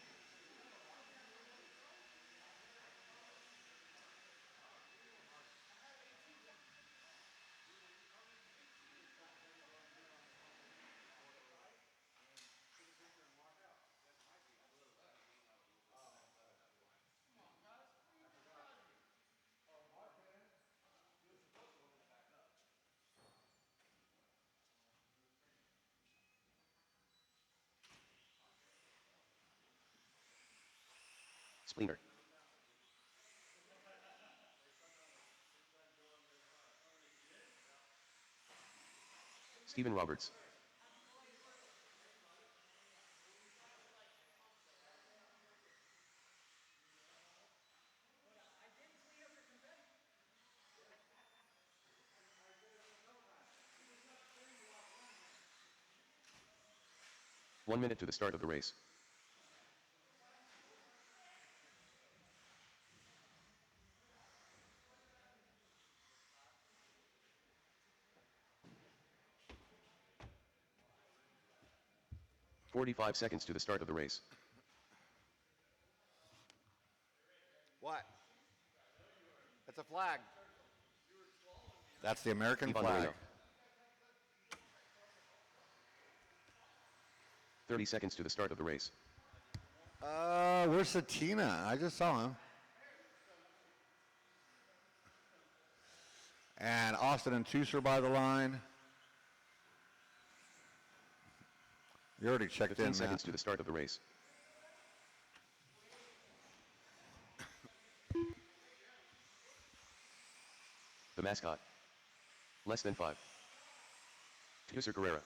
Spleaner. Stephen Roberts. 1 minute to the start of the race. "45 seconds to the start of the race. What? That's a flag. That's the American Ivan flag. Moreno. 30 seconds to the start of the race. Where's Satina? I just saw him. And Austin and Tusser by the line. You already checked 15 in, seconds Matt. to the start of the race. The mascot. Less than 5. Tusser Carrera.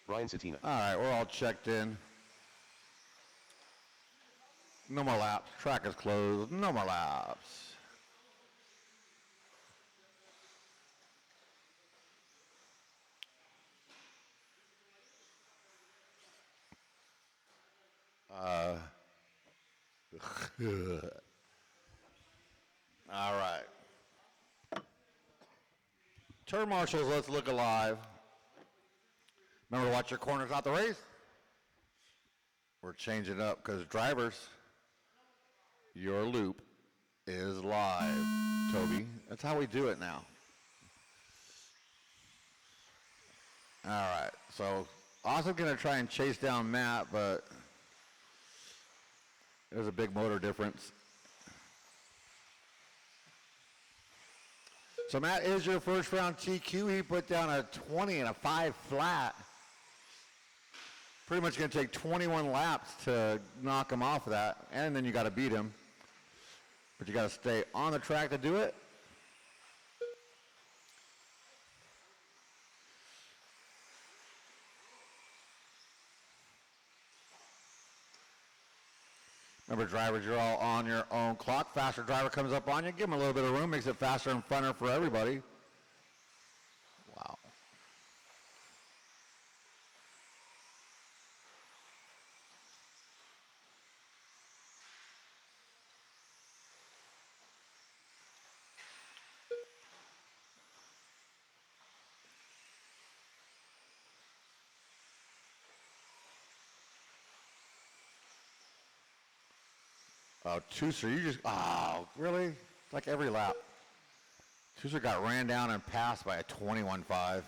Ryan Satina. All right, we're all checked in. No more laps. Track is closed. No more laps. All right. Turn marshals, let's look alive. Remember to watch your corners out the race. We're changing up because drivers, your loop is live, Toby. That's how we do it now. All right, so Austin's going to try and chase down Matt, but there's a big motor difference. So Matt is your first round TQ. He put down a 20 and a 5 flat. Pretty much going to take 21 laps to knock him off of that, and then you got to beat him. But you got to stay on the track to do it. Remember, drivers, you're all on your own clock. Faster driver comes up on you, give him a little bit of room, makes it faster and funner for everybody. Wow. Oh, Tusser, you just, oh, really? Like every lap. Tusser got ran down and passed by a 21.5.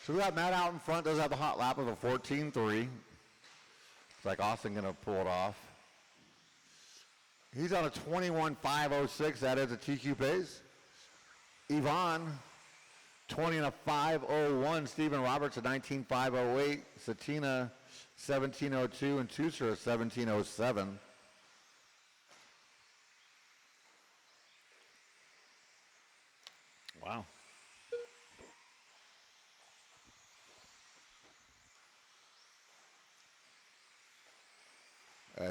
So we got Matt out in front, does have the hot lap of a 14.3. It's like Austin gonna pull it off. He's on a 21.506, that is a TQ pace. Yvonne, 20 and a 501. Stephen Roberts, a 19.508. Satina, 1702. And Tusser, a 1707. Wow.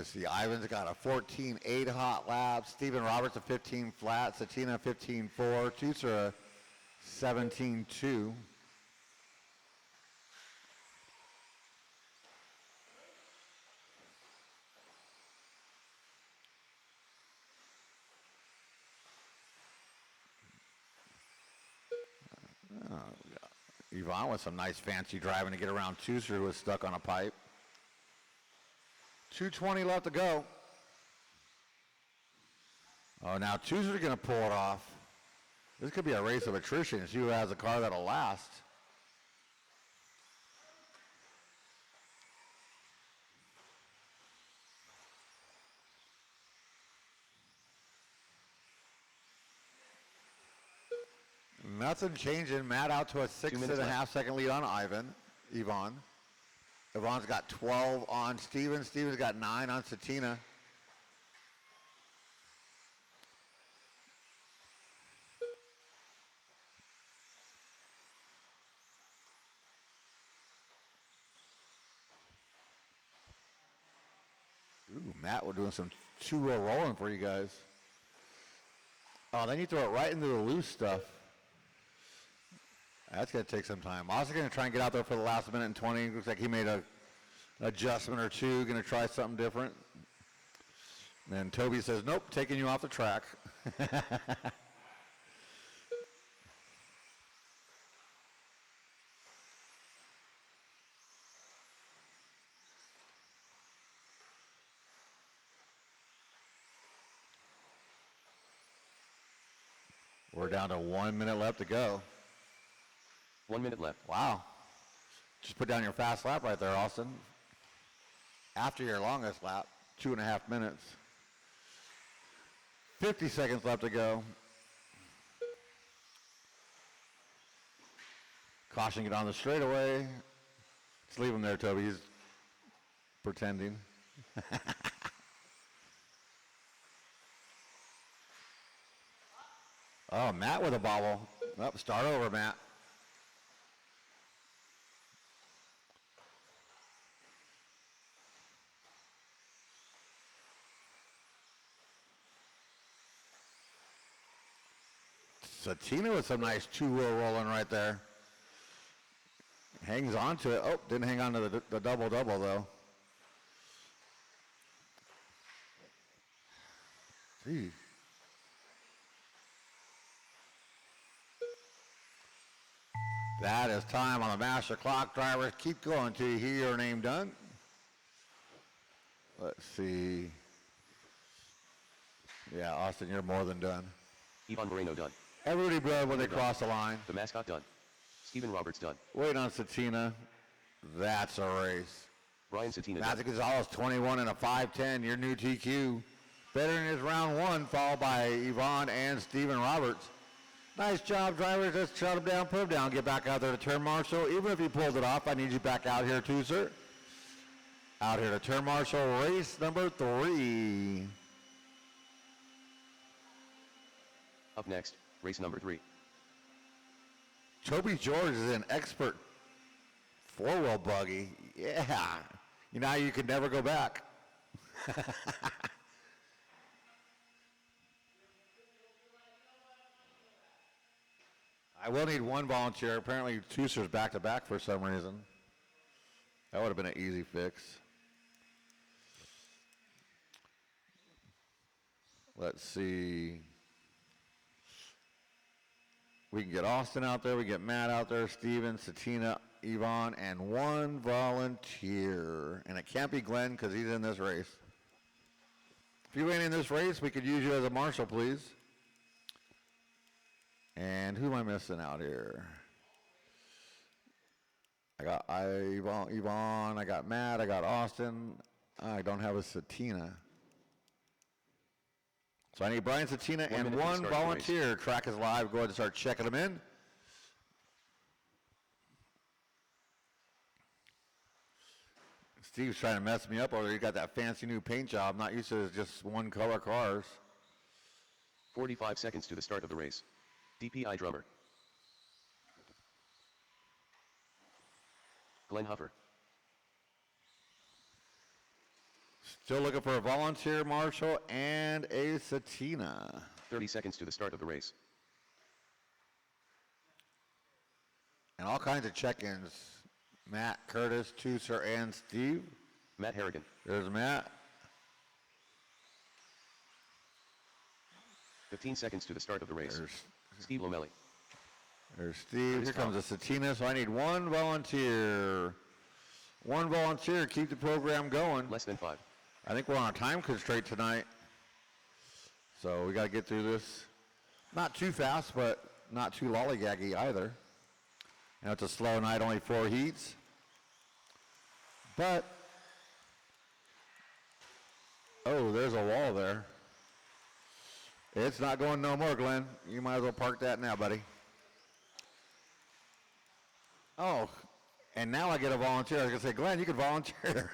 See, Ivan's got a 14.8 hot lap. Stephen Roberts a 15 flat. Satina 15.4. Tusser a 17.2. Yvonne with some nice fancy driving to get around Tusser, who was stuck on a pipe. 2:20 left to go. Oh, now Tusser's going to pull it off. This could be a race of attrition. See who has a car that'll last. Nothing changing. Matt out to a 6.5 second lead on Yvonne. Yvonne's got 12 on Steven. Steven's got 9 on Satina. Ooh, Matt, we're doing some two-wheel rolling for you guys. Oh, then you throw it right into the loose stuff. That's going to take some time. Also going to try and get out there for the last minute and 20. Looks like he made an adjustment or two. Going to try something different. And then Toby says, nope, taking you off the track. We're down to 1 minute left to go. 1 minute left. Wow. Just put down your fast lap right there, Austin. After your longest lap, 2.5 minutes. 50 seconds left to go. Caution, get on the straightaway. Just leave him there, Toby. He's pretending. Oh, Matt with a bobble. Oh, start over, Matt. Satina with some nice two-wheel rolling right there. Hangs on to it. Oh, didn't hang on to the double-double, though. Gee. That is time on the master clock. Drivers, keep going till you hear your name done. Let's see. Yeah, Austin, you're more than done. Ivan Moreno done. Everybody blood when they cross the line. The mascot done. Stephen Roberts done. Wait on Satina. That's a race. Brian Satina Matthew done. Gonzalez, 21 and a 5:10. Your new TQ. Veteran is round one, followed by Yvonne and Stephen Roberts. Nice job, drivers. Just shut him down, put him down, get back out there to turn marshal. Even if you pulled it off, I need you back out here too, sir. Out here to turn marshal, race number 3. Up next, race number 3. Toby George is an expert four-wheel buggy. Yeah. You know, you can never go back. I will need one volunteer. Apparently, Tooser's back-to-back for some reason. That would have been an easy fix. Let's see. We can get Austin out there. We get Matt out there, Steven, Satina, Yvonne, and one volunteer. And it can't be Glenn because he's in this race. If you ain't in this race, we could use you as a marshal, please. And who am I missing out here? I got Yvonne, I got Matt, I got Austin. I don't have a Satina. So I need Brian Satina and one volunteer. Track is live. Go ahead and start checking them in. Steve's trying to mess me up over there. He got that fancy new paint job. Not used to just one color cars. 45 seconds to the start of the race. DPI drummer. Glenn Huffer. Still looking for a volunteer marshal and a Satina. 30 seconds to the start of the race. And all kinds of check-ins. Matt, Curtis, Tooser, and Steve. Matt Harrigan. There's Matt. 15 seconds to the start of the race. Steve Lomelli. There's Steve. Here comes a Satina, so I need one volunteer. One volunteer. Keep the program going. Less than 5. I think we're on a time constraint tonight. So we got to get through this. Not too fast, but not too lollygaggy either. You know, it's a slow night, only 4 heats. But, oh, there's a wall there. It's not going no more, Glenn. You might as well park that now, buddy. Oh, and now I get a volunteer. I was going to say, Glenn, you could volunteer.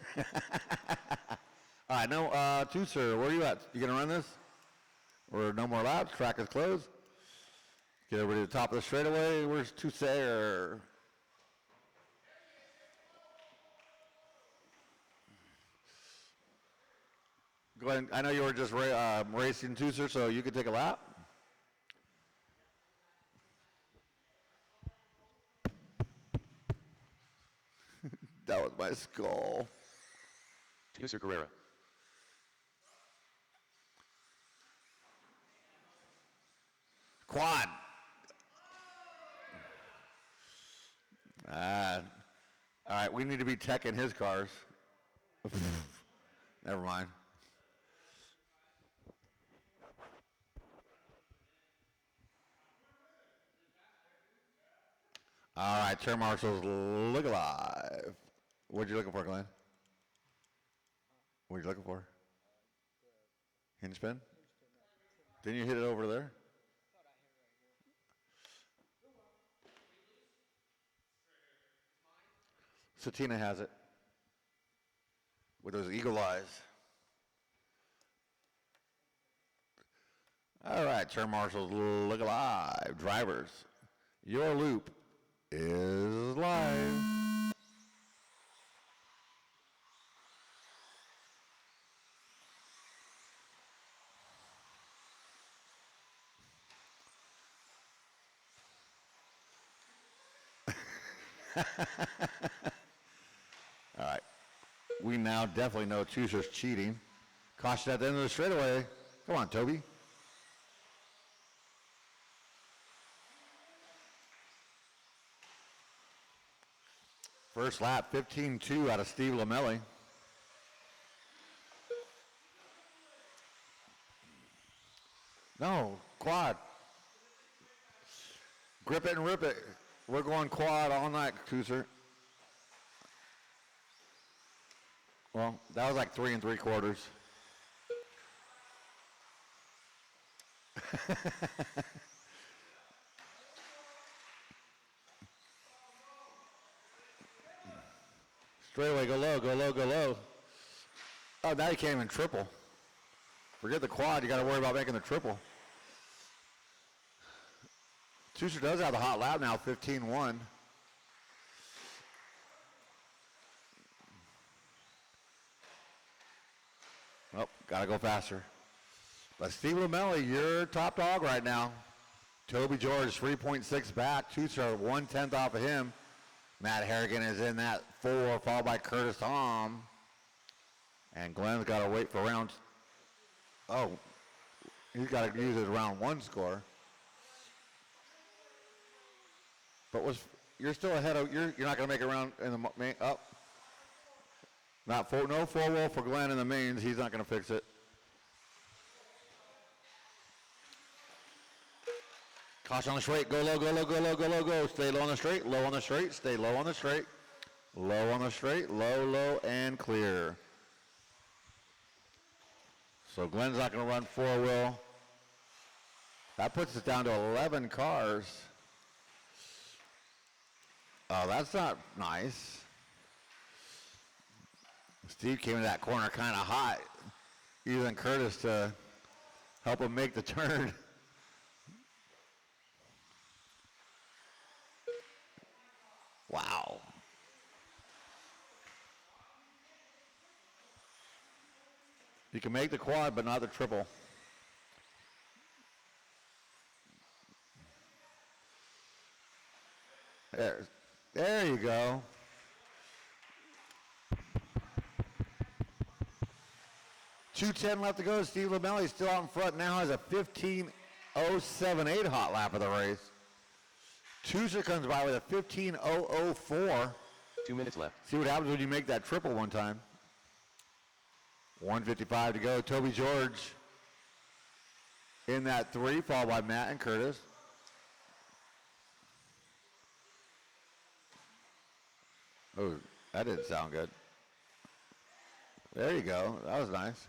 All right, no, Tooser, where are you at? You going to run this? Or no more laps? Track is closed. Get everybody to the top of the straightaway. Where's Tooser? Glenn, I know you were just racing Tooser, so you could take a lap. That was my skull. Tooser Carrera. Quad. All right, we need to be teching his cars. Never mind. All right, turn marshals, look alive. What you looking for, Glenn? What are you looking for? Hinge spin? Didn't you hit it over there? Satina has it with those eagle eyes. All right, turn marshals, look alive. Drivers, your loop is live. All right. We now definitely know Tooser's cheating. Caution at the end of the straightaway. Come on, Toby. First lap, 15-2 out of Steve Lamelli. No, quad. Grip it and rip it. We're going quad all night, Tooser. Well, that was like 3 3/4. Straightaway, go low, go low, go low. Oh, now you can't even triple. Forget the quad, you got to worry about making the triple. Tooser does have the hot lap now, 15-1. Oh, got to go faster. But Steve Lamelli, you're top dog right now. Toby George, 3.6 back. Tooser, 1/10 off of him. Matt Harrigan is in that 4, followed by Curtis Tom. And Glenn's got to wait for round. Oh, he's got to use his round 1 score. But you're still ahead of, you're not going to make a round in the main, up. No 4-wheel for Glenn in the mains. He's not going to fix it. Caution on the straight. Go low, go low, go low, go low, go. Stay low on the straight, low on the straight. Stay low on the straight. Low on the straight, low, low, and clear. So Glenn's not going to run 4-wheel. That puts us down to 11 cars. Oh, that's not nice. Steve came in that corner kind of hot, using Curtis to help him make the turn. Wow. You can make the quad, but not the triple. There you go. .210 left to go. Steve Lamelli still out in front. Now has a 15.078 hot lap of the race. Tooser comes by with a 15.004. 2 minutes left. See what happens when you make that triple one time. 1:55 to go. Toby George in that 3, followed by Matt and Curtis. Oh, that didn't sound good. There you go. That was nice.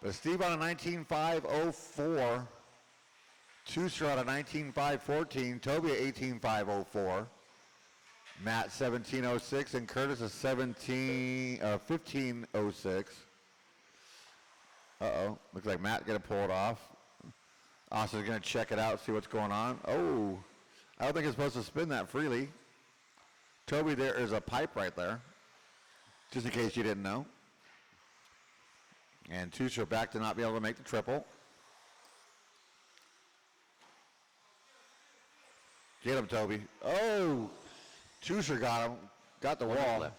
But Steve on a 19.504. Tooser on a 19.514. Toby at 18.504. Matt 17.06 and Curtis a 15.06. Uh-oh. Looks like Matt gonna pull it off. Austin's gonna check it out, see what's going on. Oh, I don't think it's supposed to spin that freely. Toby, there is a pipe right there. Just in case you didn't know. And Tusher back to not be able to make the triple. Get him, Toby. Oh, Tusher got him. Got the wall. Left.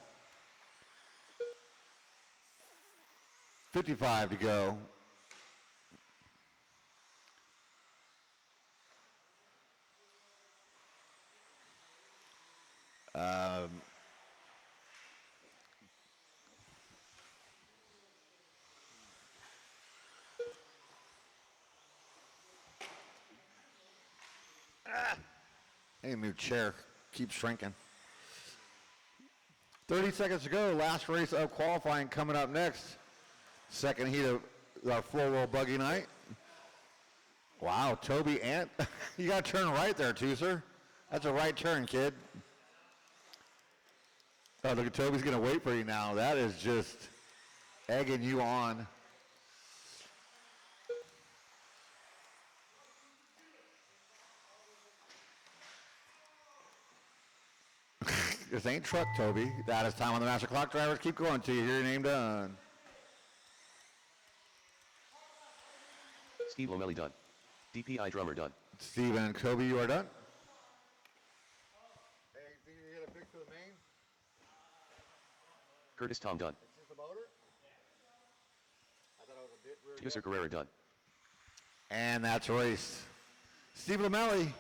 55 to go. Hey, new chair keeps shrinking. 30 seconds to go. Last race of qualifying coming up next. Second heat of our four-wheel buggy night. Wow, Toby and you got to turn right there, Tooser. That's a right turn, kid. Oh, look at Toby's going to wait for you now. That is just egging you on. This ain't truck, Toby. That is time on the master clock. Drivers, keep going till you hear your name done. Steve Lomelli done. DPI drummer done. Steve and Kobe, you are done. Hey, think you get a pick for the main? Curtis Tom done. It's just the motor? I thought it was a bit rear. User Carrera done. And that's race. Steve Lomelli,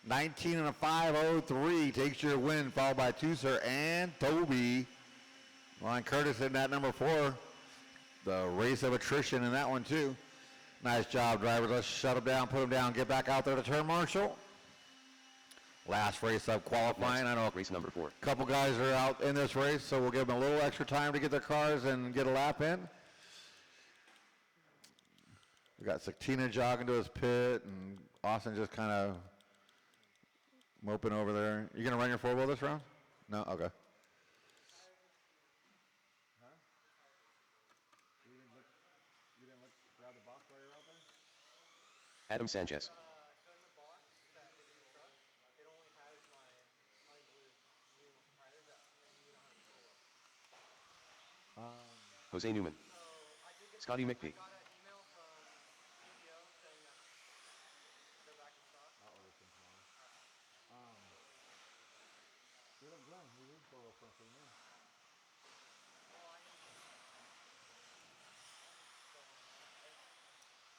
19 and a 503, takes your win, followed by Tusser and Toby. Ryan Curtis in that number 4. The race of attrition in that one too. Nice job, drivers. Let's shut them down, put them down, get back out there to turn marshal. Last race of qualifying. I know Race number 4. a couple guys are out in this race, so we'll give them a little extra time to get their cars and get a lap in. We got Saktina jogging to his pit, and Austin just kind of moping over there. You gonna run your 4-wheel this round? No? Okay. Adam Sanchez. Jose Newman. Scotty McPhee.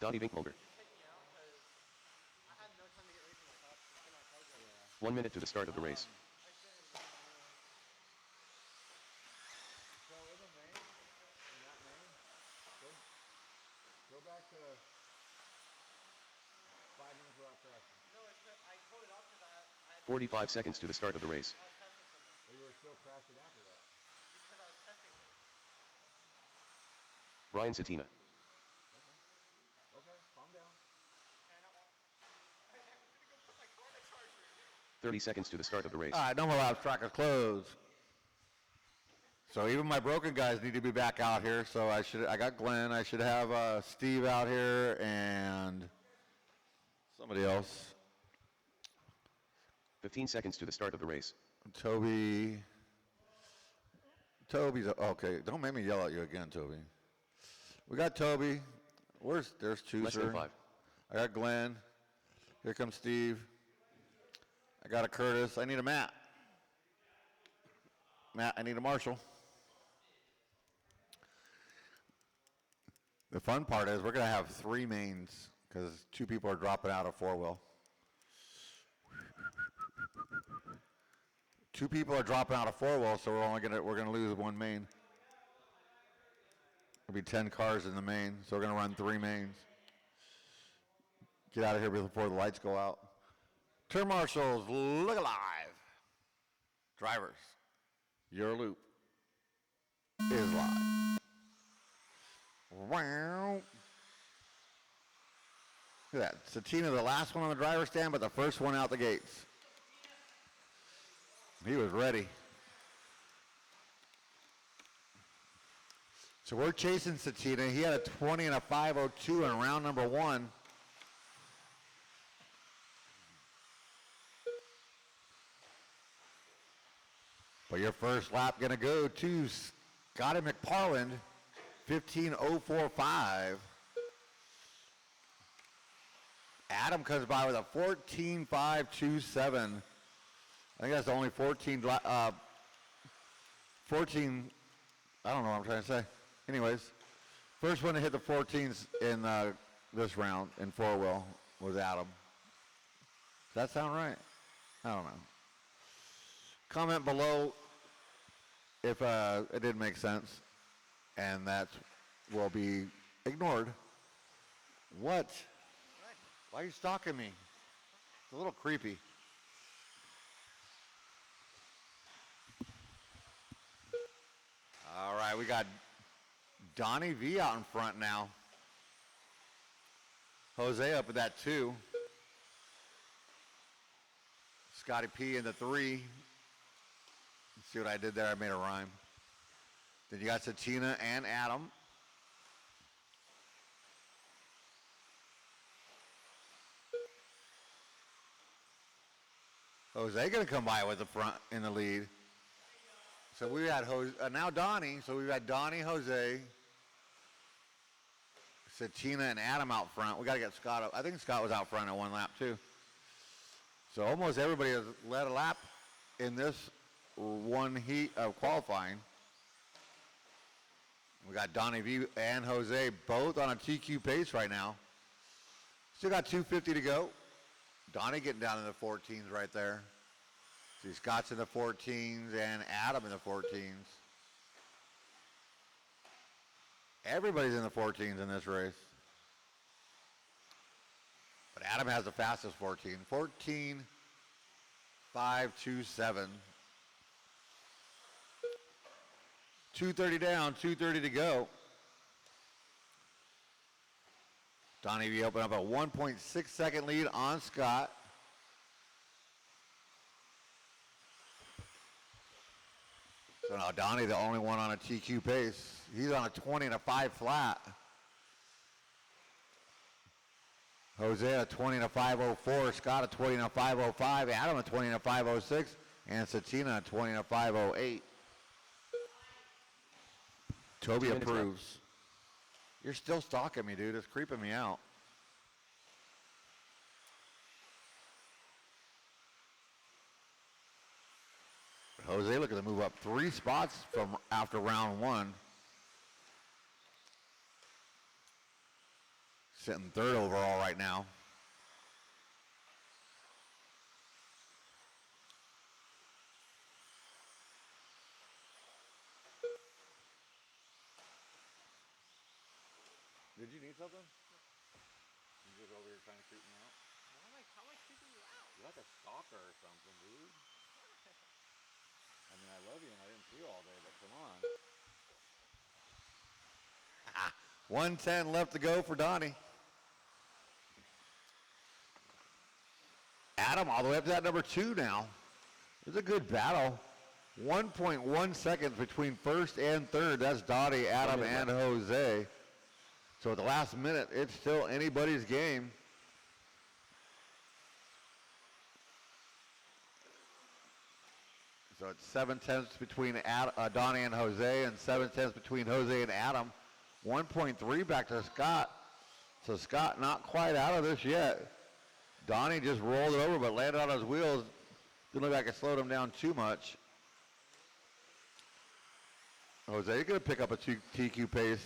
Donnie Vinkmulger. 1 minute to the start of the race. Go back to 5 minutes without crashing. 45 seconds to the start of the race. You were still crashing after that. Brian Satina. Okay, calm down. 30 seconds to the start of the race. All right, no more laps. Track is closed. So even my broken guys need to be back out here. So I got Glenn. I should have Steve out here and somebody else. 15 seconds to the start of the race. Toby's okay. Don't make me yell at you again, Toby. We got Toby. There's two, Less than 5. I got Glenn. Here comes Steve. I got a Curtis. I need a Matt. Matt, I need a Marshall. The fun part is we're going to have 3 mains because 2 people are dropping out of 4-wheel. 2 people are dropping out of 4-wheel, so we're gonna lose 1 main. There'll be 10 cars in the main, so we're gonna run 3 mains. Get out of here before the lights go out. Turn marshals, look alive. Drivers, your loop is live. Wow. Look at that. Satina, the last one on the driver's stand, but the first one out the gates. He was ready. So we're chasing Satina. He had a 20 and a 502 in round number 1. But your first lap gonna go to Scotty McParland. 15:045. Adam comes by with a 14.527. I think that's the only 14, I don't know what I'm trying to say. Anyways, first one to hit the 14s in this round in four-wheel was Adam. Does that sound right? I don't know. Comment below if it didn't make sense, and that will be ignored. What? Why are you stalking me? It's a little creepy. All right, we got Donnie V out in front now. Jose up at that 2. Scotty P in the 3. Let's see what I did there. I made a rhyme. Then you got Satina and Adam. Jose gonna come by with the front in the lead. So we had now Donnie. So we've got Donnie, Jose, Satina, and Adam out front. We got to get Scott up. I think Scott was out front at one lap too. So almost everybody has led a lap in this one heat of qualifying. We got Donnie V and Jose both on a TQ pace right now. Still got 250 to go. Donnie getting down in the 14s right there. See, Scott's in the 14s and Adam in the 14s. Everybody's in the 14s in this race. But Adam has the fastest 14. 14.527. 230 down, 230 to go. Donnie V open up a 1.6 second lead on Scott. So now Donnie, the only one on a TQ pace. He's on a 20 and a 5 flat. Jose a 20 and a 5.04. Scott a 20 and a 5.05. Adam a 20 and a 5.06. And Satina a 20 and a 5.08. Toby approves. You're still stalking me, dude. It's creeping me out. Jose looking to move up 3 spots from after round 1. Sitting 3rd overall right now. Did you need something? You just over here trying to creep me out? How am I creeping you out? You're like a stalker or something, dude. I mean, I love you and I didn't see you all day, but come on. 110 left to go for Donnie. Adam all the way up to that number 2 now. It's a good battle. 1.1 seconds between first and third. That's Donnie, Adam, and Jose. So at the last minute, it's still anybody's game. So it's 7/10 between Donnie and Jose, and 7/10 between Jose and Adam. 1.3 back to Scott. So Scott not quite out of this yet. Donnie just rolled it over, but landed on his wheels. Didn't look like it slowed him down too much. Jose going to pick up a TQ pace.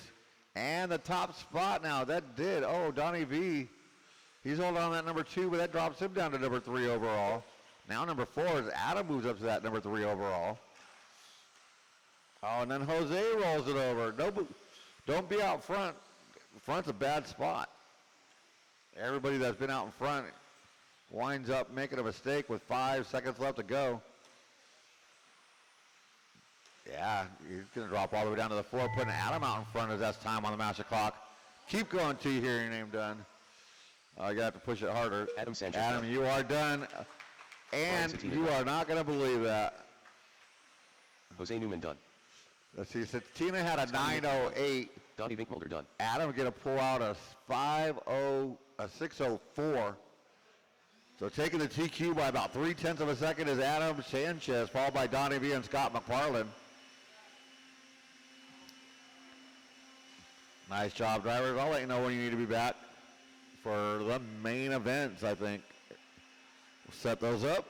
And the top spot now, that did. Oh, Donnie V, he's holding on that number 2, but that drops him down to number 3 overall. Now number 4 is Adam moves up to that number 3 overall. Oh, and then Jose rolls it over. No, don't be out front. Front's a bad spot. Everybody that's been out in front winds up making a mistake with 5 seconds left to go. Yeah, he's going to drop all the way down to the 4, putting Adam out in front as that's time on the master clock. Keep going till you hear your name done. You got to push it harder. Adam Sanchez. Adam, you are done. And you are not going to believe that. Jose Newman done. Let's see, Satina had a 9.08. Donnie Vinkmulder done. Adam going to pull out a 6.04. So taking the TQ by about 0.3 of a second is Adam Sanchez, followed by Donnie V and Scott McFarland. Nice job, drivers. I'll let you know when you need to be back for the main events, I think. We'll set those up.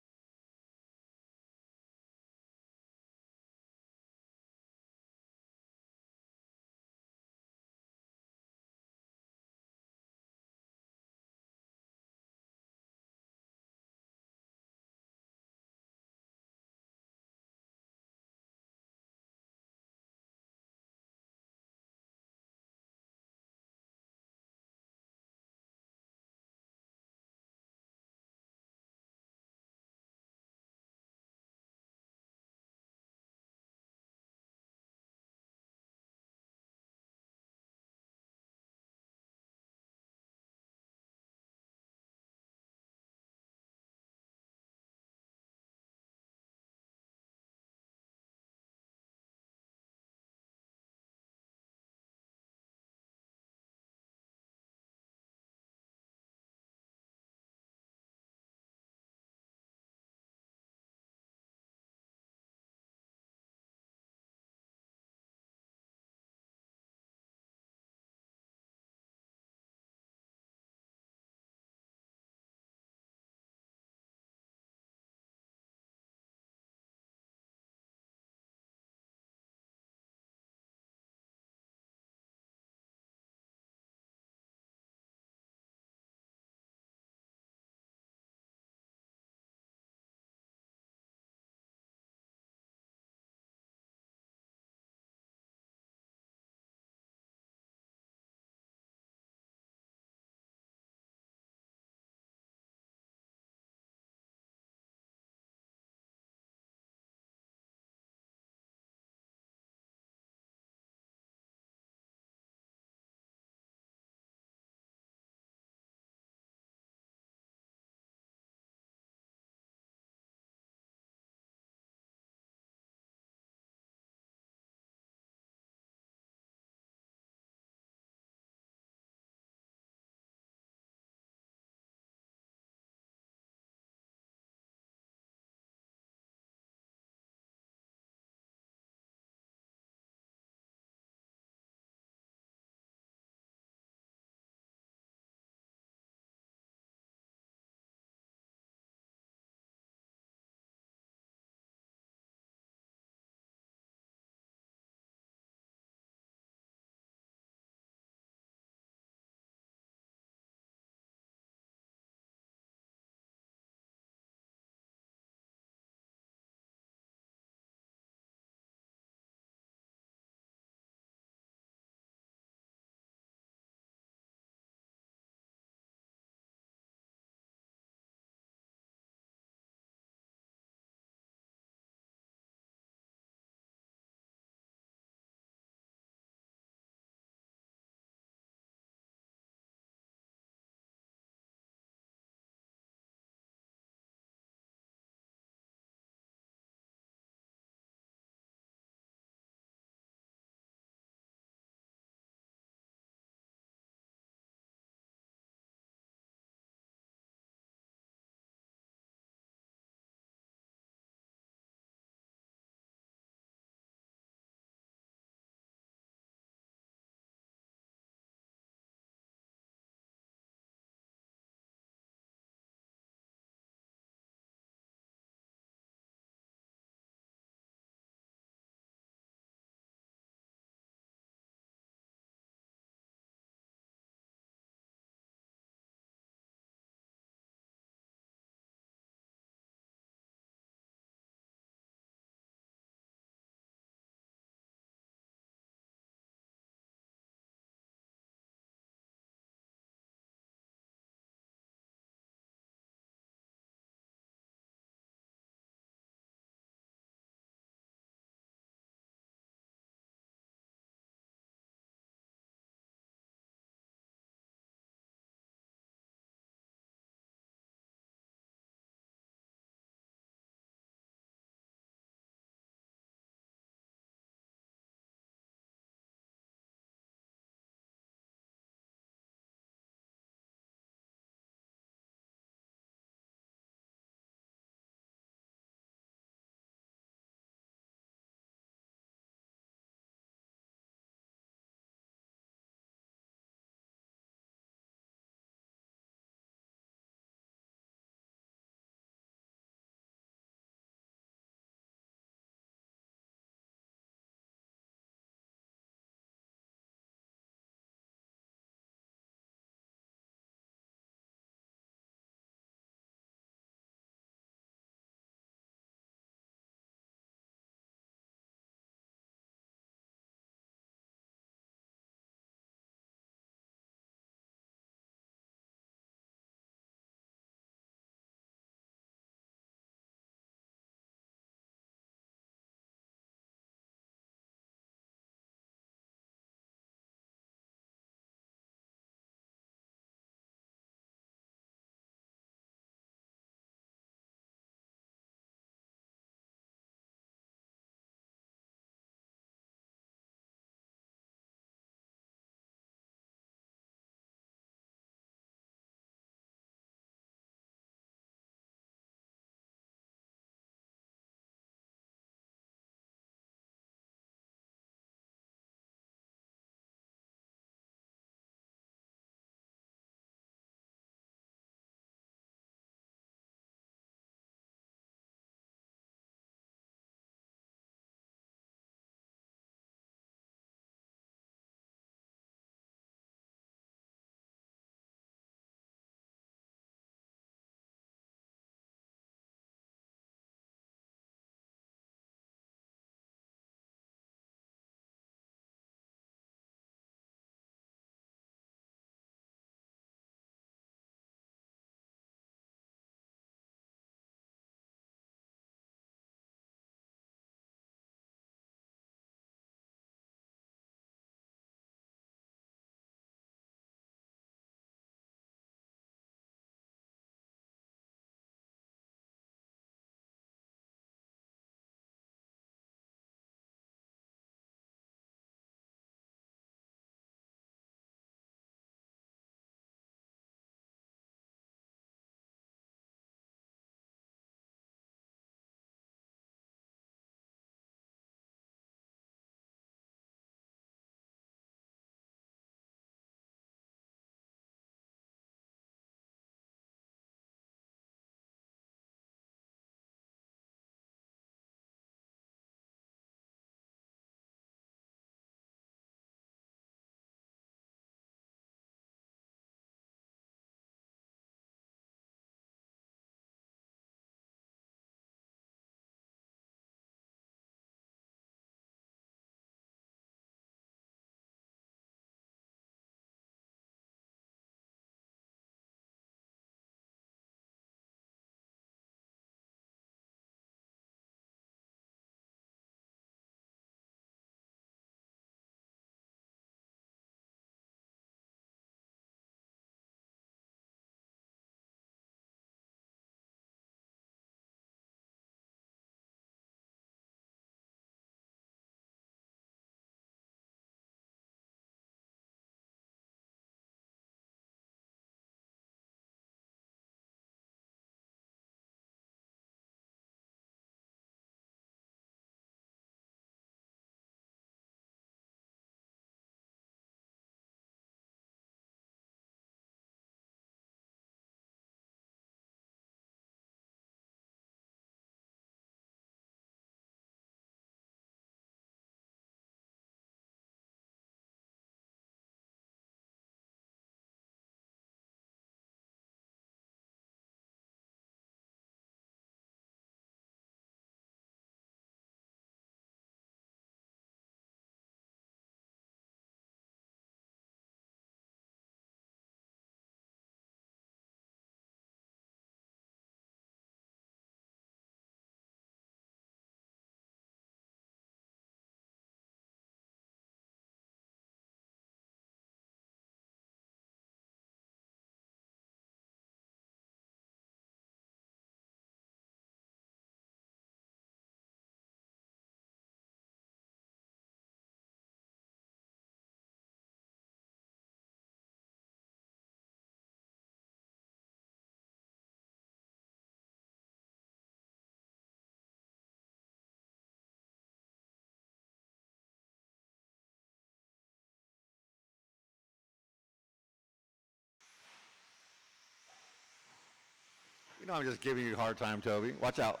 You know I'm just giving you a hard time, Toby. Watch out.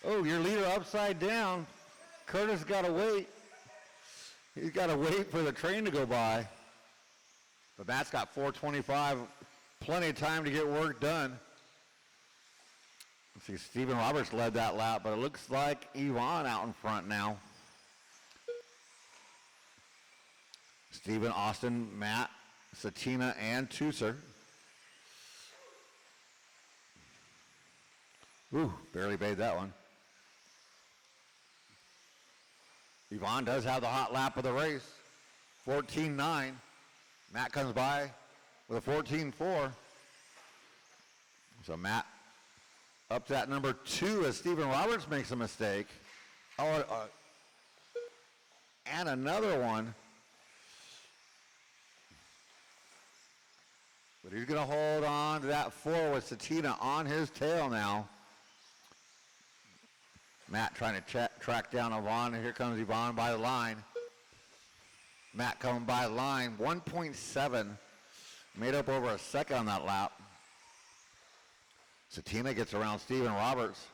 Oh, your leader upside down. Curtis got to wait. He's got to wait for the train to go by. But Matt's got 4:25. Plenty of time to get work done. Let's see, Stephen Roberts led that lap, but it looks like Yvonne out in front now. Stephen, Austin, Matt, Satina, and Tusser. Ooh, barely made that one. Yvonne does have the hot lap of the race. 14.9. Matt comes by with a 14.4. So Matt up to that number 2 as Stephen Roberts makes a mistake. Oh, and another one. But he's going to hold on to that 4 with Satina on his tail now. Matt trying to track down Yvonne, and here comes Yvonne by the line. Matt coming by the line, 1.7, made up over a second on that lap. Satina gets around Stephen Roberts.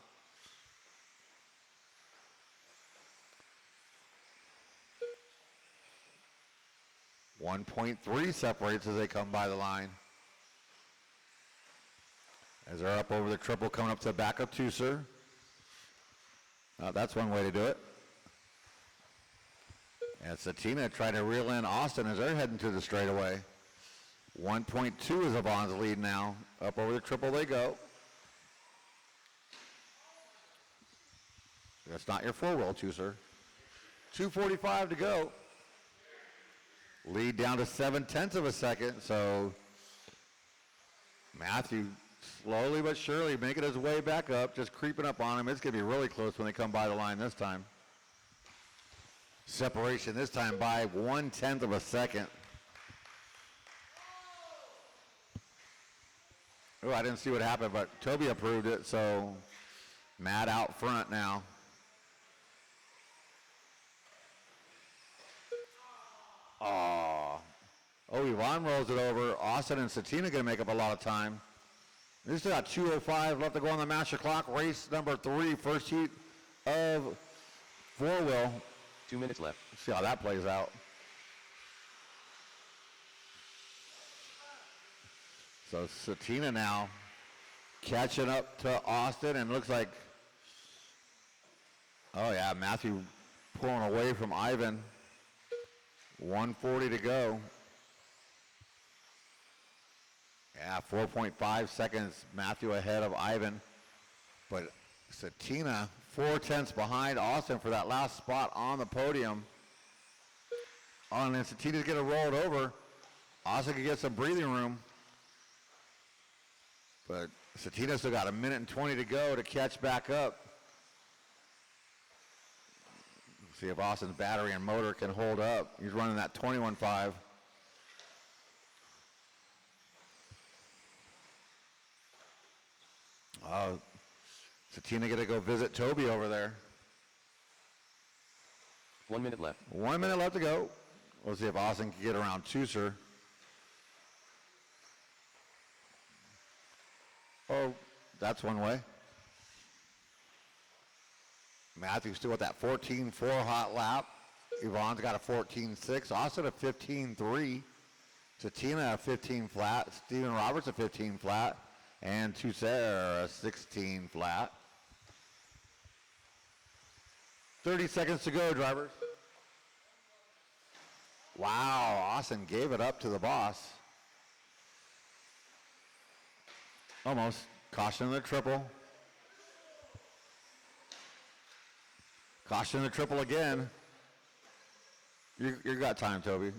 .3 separates as they come by the line. As they're up over the triple, coming up to the back of Tusser. That's one way to do it. And Satina trying to reel in Austin as they're heading to the straightaway. 1.2 is Yvonne's lead now. Up over the triple they go. That's not your four-wheel, Tusser. 2:45 to go. Lead down to 0.7 of a second, so Matthew slowly but surely making his way back up, just creeping up on him. It's going to be really close when they come by the line this time. Separation this time by 0.1 of a second. Oh, I didn't see what happened, but Toby approved it, so Matt out front now. Oh, Yvonne rolls it over. Austin and Satina going to make up a lot of time. They still got 2:05 left to go on the master clock. Race number 3, first heat of four-wheel. 2 minutes left. See how that plays out. So Satina now catching up to Austin, and looks like, oh yeah, Matthew pulling away from Ivan. 1:40 to go. Yeah, 4.5 seconds, Matthew ahead of Ivan. But Satina, 0.4 behind Austin for that last spot on the podium. Oh, and then Satina's going to roll it over. Austin can get some breathing room. But Satina still got 1:20 to go to catch back up. See if Austin's battery and motor can hold up. He's running that 21.5. Satina gonna go visit Toby over there. 1 minute left. 1 minute left to go. We'll see if Austin can get around Tusser. Oh, that's one way. Matthew's still with that 14.4 hot lap. Yvonne's got a 14.6. Austin a 15.3. Satina a 15 flat. Stephen Roberts a 15 flat. And Tusser a 16 flat. 30 seconds to go, drivers. Wow, Austin gave it up to the boss. Almost. Caution the triple. Caution the triple again. You got time, Toby.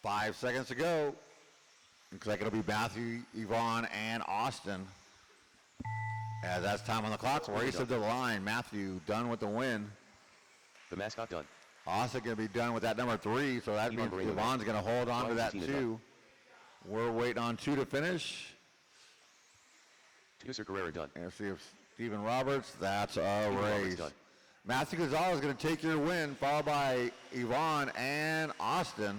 Five seconds to go. Looks like it'll be Matthew, Yvonne, and Austin. As that's time on the clock. Race of the line. Matthew done with the win. The mascot done. Austin going to be done with that number 3, so that means Yvonne's going to hold on to that 2. We're waiting on 2 to finish. Tusser Carrera done. And see if Stephen Roberts, that's a race. Matthew Gonzalez is going to take your win, followed by Yvonne and Austin.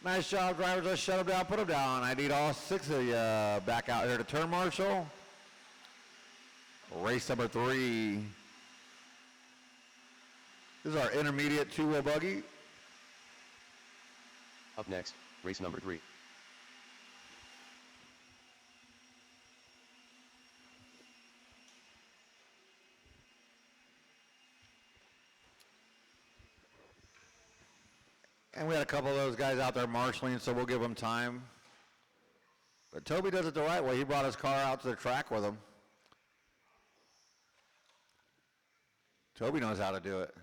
Nice job, drivers. Let's shut them down, put them down. I need all 6 of you back out here to turn marshal. Race number 3. This is our intermediate 2-wheel buggy. Up next, race number 3. And we had a couple of those guys out there marshaling, so we'll give them time. But Toby does it the right way. He brought his car out to the track with him. Toby knows how to do it.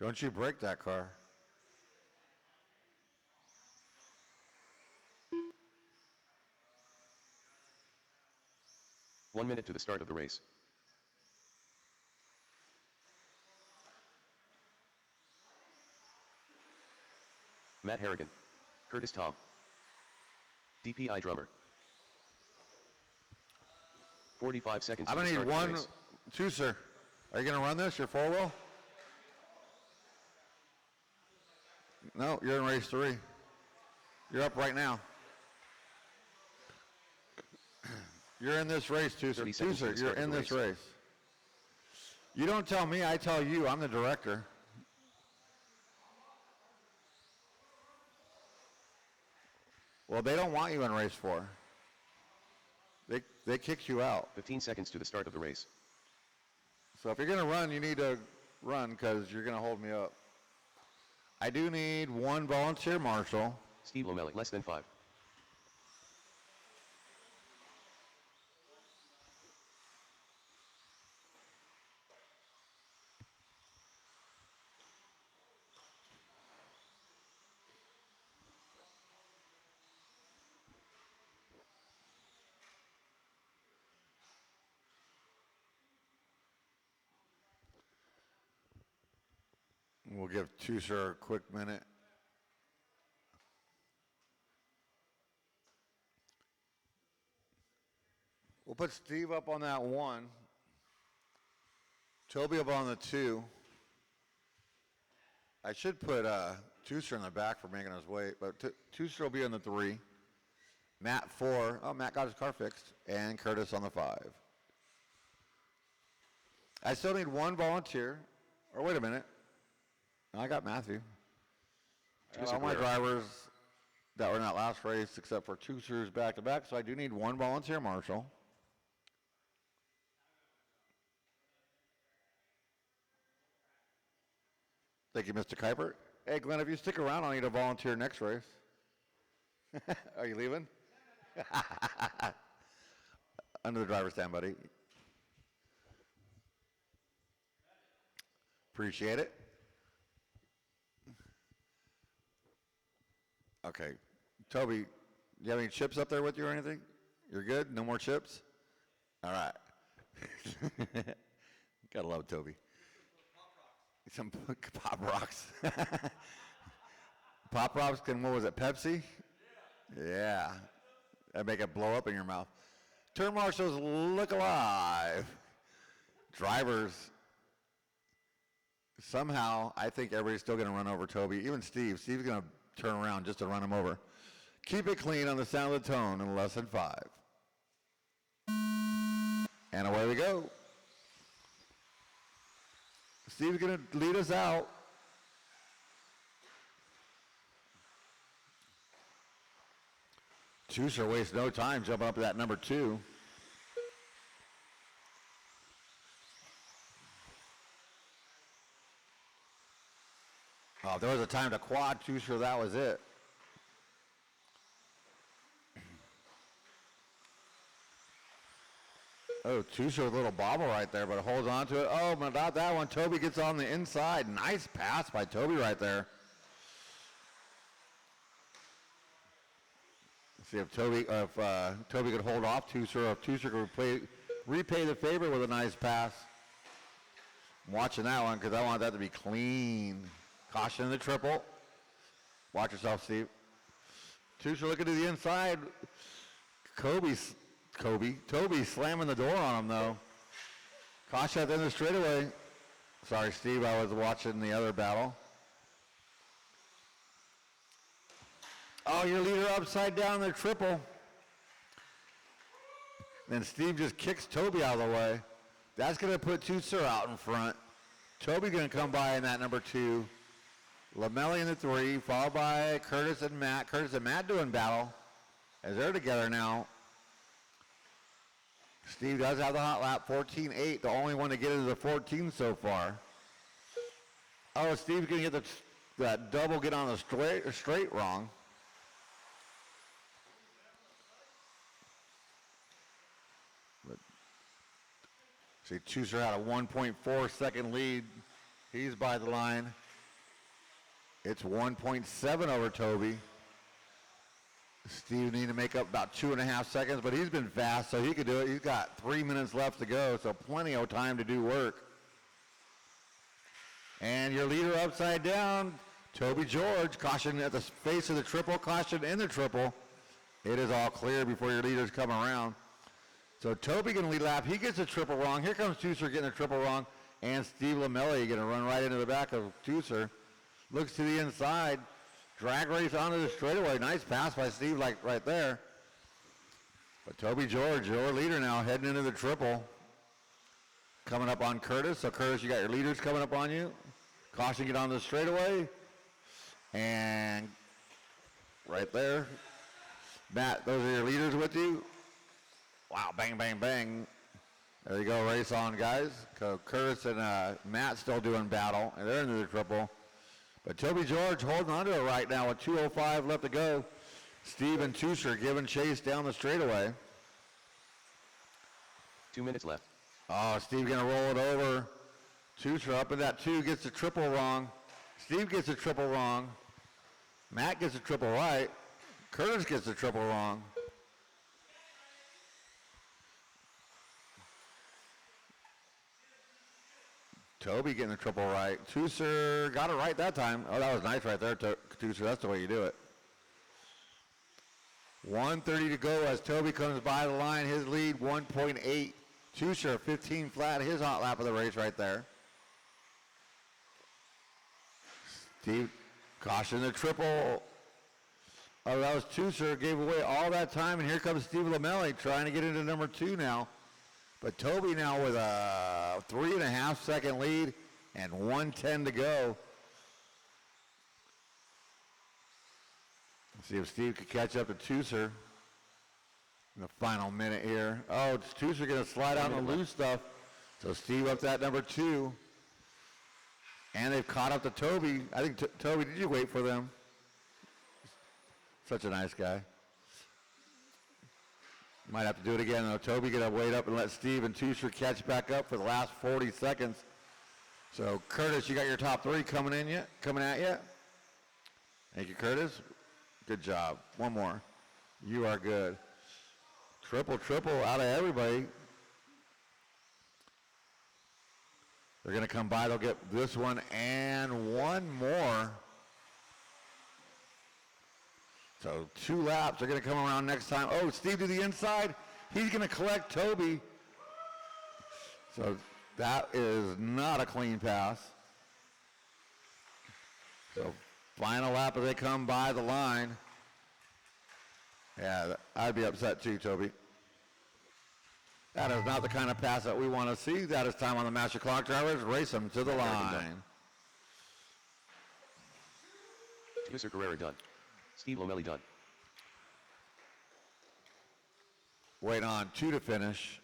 Don't you break that car. 1 minute to the start of the race. Matt Harrigan. Curtis Tom. DPI drummer. 45 seconds. I'm going to need one, 2, sir. Are you going to run this, your 4-wheel? No, you're in race 3. You're up right now. You're in this race, 2, sir. 2, sir, you're in this race. You don't tell me, I tell you. I'm the director. Well, they don't want you in race 4. They kicked you out. 15 seconds to the start of the race. So if you're going to run, you need to run because you're going to hold me up. I do need 1 volunteer marshal. Steve Lomelli, less than 5. We'll give Tusser a quick minute. We'll put Steve up on that 1. Toby up on the 2. I should put Tusser in the back for making us wait, but Tusser will be on the 3. Matt 4. Oh, Matt got his car fixed. And Curtis on the 5. I still need 1 volunteer. Or wait a minute. I got Matthew. I got all my drivers that were in that last race except for Tusser's back-to-back, so I do need 1 volunteer marshal. Thank you, Mr. Kuiper. Hey, Glenn, if you stick around, I'll need a volunteer next race. Are you leaving? Under the driver's stand, buddy. Appreciate it. Okay. Toby, do you have any chips up there with you or anything? You're good? No more chips? All right. Gotta love Toby. Some Pop Rocks. Pop Rocks can, what was it, Pepsi? Yeah. That'd make it blow up in your mouth. Turn marshals look alive. Drivers. Somehow, I think everybody's still going to run over Toby. Even Steve. Steve's going to turn around just to run him over. Keep it clean on the sound of the tone in less than 5. And away we go. Steve's going to lead us out. Tusser wastes no time jumping up to that number 2. Oh, if there was a time to quad Tusser, that was it. Oh, Tusser with a little bobble right there, but holds on to it. Oh, but not that one. Toby gets on the inside. Nice pass by Toby right there. Let's see if Toby could hold off Tusser, or if Tusser could repay the favor with a nice pass. I'm watching that one because I want that to be clean. Caution in the triple. Watch yourself, Steve. Tusher looking to the inside. Toby slamming the door on him, though. Caution at the end of the straightaway. Sorry, Steve, I was watching the other battle. Oh, your leader upside down the triple. Then Steve just kicks Toby out of the way. That's going to put Tusher out in front. Toby going to come by in that number 2. Lamelli in the 3, followed by Curtis and Matt. Curtis and Matt doing battle as they're together now. Steve does have the hot lap, 14.8, the only one to get into the 14 so far. Oh, Steve's going to get that double get on the straight wrong. See, Tusher had a 1.4 second lead. He's by the line. It's 1.7 over Toby. Steve need to make up about 2.5 seconds, but he's been fast, so he could do it. He's got 3 minutes left to go, so plenty of time to do work. And your leader upside down, Toby George. Caution at the face of the triple, caution in the triple. It is all clear before your leaders come around. So Toby going to lead lap. He gets a triple wrong. Here comes Tusher getting a triple wrong. And Steve Lamelli going to run right into the back of Tusher. Looks to the inside. Drag race onto the straightaway. Nice pass by Steve, like right there. But Toby George, your leader now, heading into the triple. Coming up on Curtis. So Curtis, you got your leaders coming up on you. Caution, get on the straightaway. And right there. Matt, those are your leaders with you. Wow, bang, bang, bang. There you go, race on, guys. Curtis and Matt still doing battle, and they're into the triple. But Toby George holding on to it right now with 2:05 left to go. Steve and Tusher giving chase down the straightaway. 2 minutes left. Oh, Steve gonna roll it over. Tusher up in that 2, gets the triple wrong. Steve gets the triple wrong. Matt gets the triple right. Curtis gets the triple wrong. Toby getting the triple right. Tusher got it right that time. Oh, that was nice right there, Tusher. That's the way you do it. 1:30 to go as Toby comes by the line. His lead, 1.8. Tusher, 15 flat. His hot lap of the race right there. Steve, caution the triple. Oh, that was Tusher. Gave away all that time, and here comes Steve Lamelli trying to get into number 2 now. But Toby now with a 3.5 second lead and 1:10 to go. Let's see if Steve could catch up to Tusher in the final minute here. Oh, it's Tusher going to slide out on the loose stuff. So Steve up that number 2. And they've caught up to Toby. I think, Toby, did you wait for them? Such a nice guy. Might have to do it again, though. Toby going to wait up and let Steve and Tusher catch back up for the last 40 seconds. So, Curtis, you got your top 3 coming at you. Thank you, Curtis. Good job. One more. You are good. Triple out of everybody. They're going to come by. They'll get this one and one more. So 2 laps. They're going to come around next time. Oh, Steve to the inside. He's going to collect Toby. So that is not a clean pass. So final lap as they come by the line. Yeah, I'd be upset too, Toby. That is not the kind of pass that we want to see. That is time on the master clock drivers. Race them to the line. Tusher Carrera done. Steve Lamelli done. Wait on 2 to finish.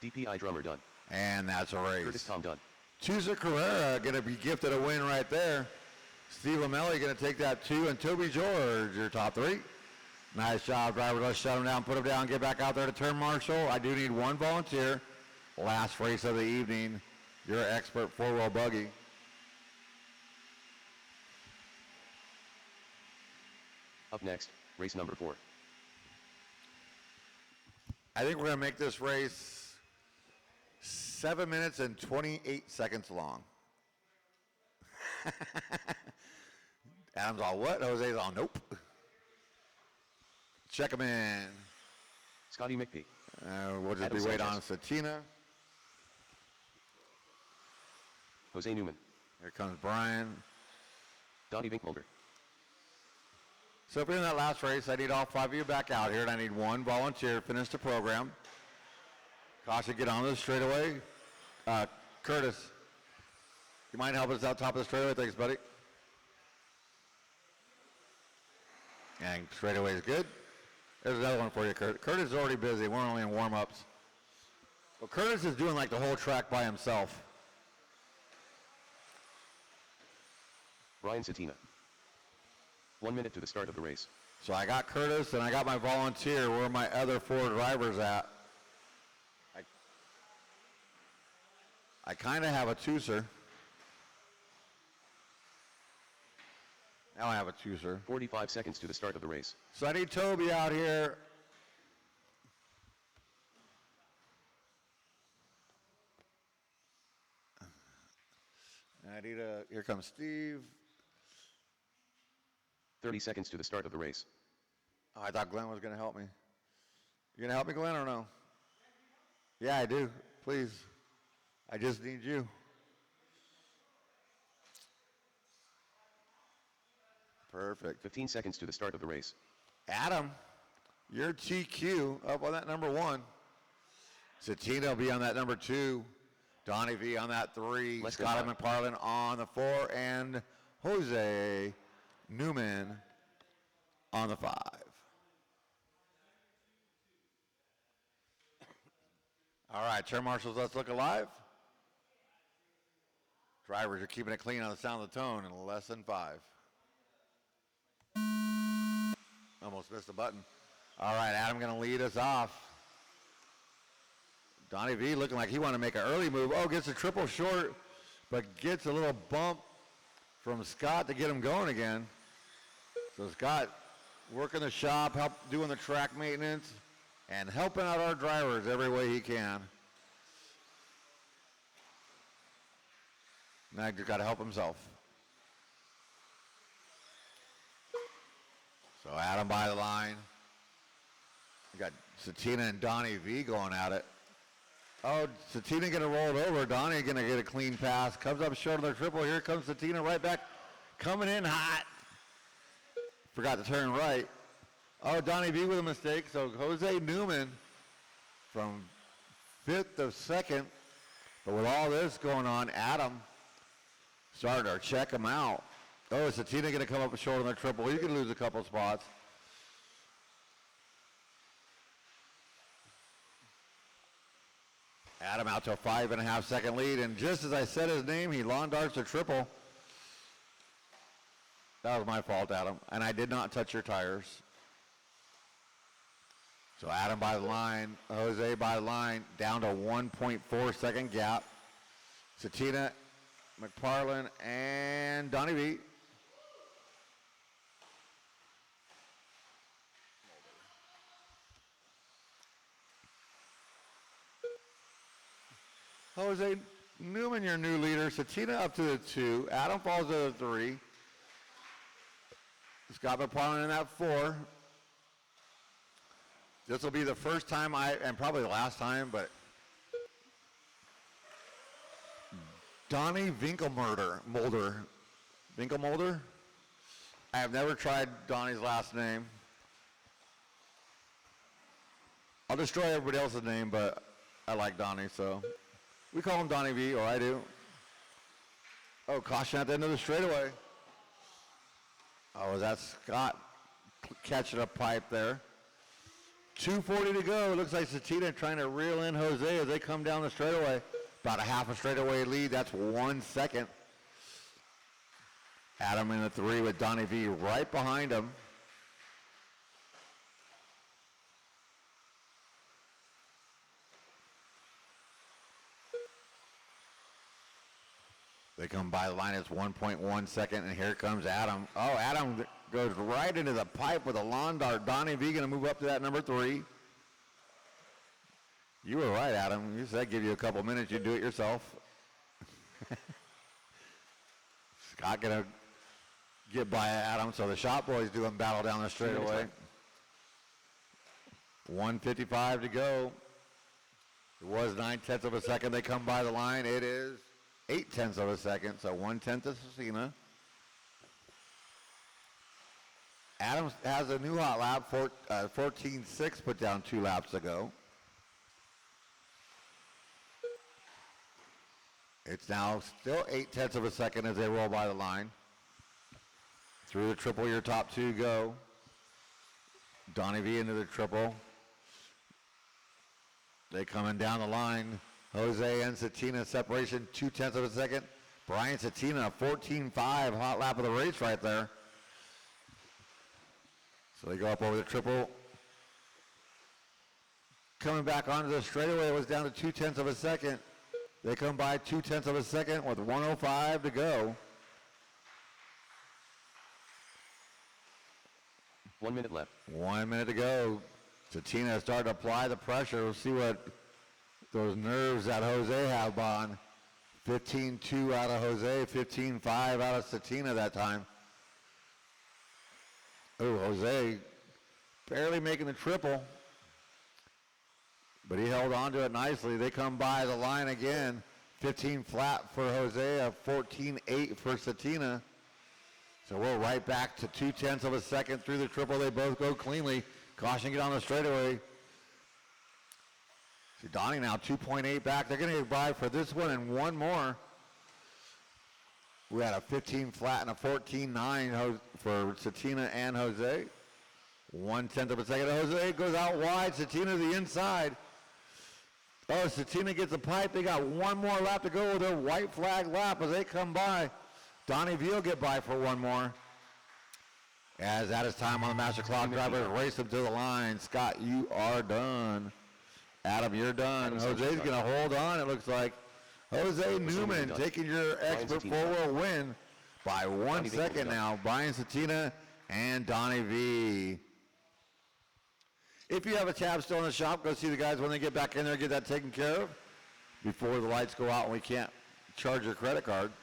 DPI Drummer done. And that's a race. Curtis Tom done. Tusher Carrera going to be gifted a win right there. Steve Lamelli going to take that 2, and Toby George, your top 3. Nice job, driver. Let's shut him down, put him down, get back out there to turn marshal. I do need 1 volunteer. Last race of the evening. Your expert 4-wheel buggy. Up next, race number 4. I think we're going to make this race 7 minutes and 28 seconds long. Adam's all what? Jose's all nope. Check him in. Scotty McPhee. We'll just Adam be waiting on Sanchez. Satina. Jose Newman. Here comes Brian. Donnie Vinkmulder. So if we're in that last race, I need all 5 of you back out here, and I need 1 volunteer to finish the program. Caution, get on the straightaway. Curtis, you mind helping us out top of the straightaway? Thanks, buddy. And straightaway is good. There's another one for you, Curtis. Curtis is already busy. We're only in warm-ups. Well, Curtis is doing like the whole track by himself. Brian Satina. 1 minute to the start of the race. So I got Curtis and I got my volunteer. Where are my other 4 drivers at? I kind of have a twosser. Now I have a twosser. 45 seconds to the start of the race. So I need Toby out here. Here comes Steve. 30 seconds to the start of the race. Oh, I thought Glenn was going to help me. You going to help me, Glenn, or no? Yeah, I do. Please. I just need you. Perfect. 15 seconds to the start of the race. Adam, your TQ up on that number 1. Satina will be on that number 2. Donnie V on that 3. Let's go Scott back. McParlin on the 4. And Jose Newman on the 5. All right, chair marshals, let's look alive. Drivers are keeping it clean on the sound of the tone in less than 5. Almost missed the button. All right, Adam going to lead us off. Donnie V looking like he wanted to make an early move. Oh, gets a triple short, but gets a little bump from Scott to get him going again. So Scott working the shop, doing the track maintenance, and helping out our drivers every way he can. Now he's got to help himself. So Adam by the line. We got Satina and Donnie V going at it. Oh, Satina going to roll it over. Donnie going to get a clean pass. Comes up short of the triple. Here comes Satina right back. Coming in hot. Forgot to turn right. Oh, Donnie V with a mistake. So Jose Newman from 5th of 2nd. But with all this going on, Adam starting to check him out. Oh, is Satina going to come up short on the triple? You can lose a couple spots. Adam out to a 5.5 second lead, and just as I said his name, he lawn darts a triple. That was my fault, Adam, and I did not touch your tires. So Adam by the line, Jose by the line, down to 1.4 second gap. Satina, McParlin, and Donnie V. Jose Newman, your new leader. Satina up to the 2. Adam falls to the 3. Scott McParlin in that 4. This will be the first time and probably the last time, but Donnie Vinkmulder. Vinkmulder? I have never tried Donnie's last name. I'll destroy everybody else's name, but I like Donnie, so we call him Donnie V, or I do. Oh, caution at the end of the straightaway. Oh, is that Scott catching a pipe there? 2:40 to go. Looks like Satina trying to reel in Jose as they come down the straightaway. About a half a straightaway lead. That's 1 second. Adam in the 3 with Donnie V right behind him. They come by the line, it's 1.1 second, and here comes Adam. Oh, Adam goes right into the pipe with a lawn dart. Donnie V gonna move up to that number 3. You were right, Adam. You said give you a couple minutes, you do it yourself. Scott gonna get by Adam, so the shop boys doing battle down the straightaway. 1:55 to go. It was 9/10 of a second. They come by the line. It is 8/10 of a second, so 1/10 to Cecina. Adams has a new hot lap, 14.6 put down 2 laps ago. It's now still 8/10 of a second as they roll by the line. Through the triple, your top 2 go. Donnie V into the triple. They coming down the line. Jose and Satina separation 0.2 of a second. Brian Satina 14.5 hot lap of the race right there. So they go up over the triple. Coming back onto the straightaway, it was down to 0.2 of a second. They come by 0.2 of a second with 1:05 to go. 1 minute left. 1 minute to go. Satina has started to apply the pressure. We'll see what those nerves that Jose have on. 15.2 out of Jose, 15.5 out of Satina that time. Oh, Jose barely making the triple, but he held on to it nicely. They come by the line again. 15 flat for Jose, a 14.8 for Satina. So we're right back to 0.2 of a second through the triple. They both go cleanly. Caution get on the straightaway. See Donnie now 2.8 back. They're going to get by for this one and one more. We had a 15 flat and a 14.9 for Satina and Jose. 1/10 of a second. Jose goes out wide. Satina the inside. Oh, Satina gets a pipe. They got one more lap to go with their white flag lap as they come by. Donnie V will get by for one more. As that is time on the master clock, drivers race them to the line. Scott, you are done. Adam, you're done. Jose's going to hold on, it looks like. Jose Newman taking your expert four-wheel win by 1 second now. Brian Satina and Donnie V. If you have a tab still in the shop, go see the guys when they get back in there, get that taken care of before the lights go out and we can't charge your credit card.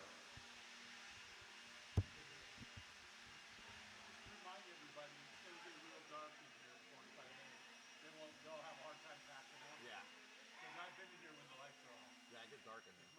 Yeah, it gets dark in here.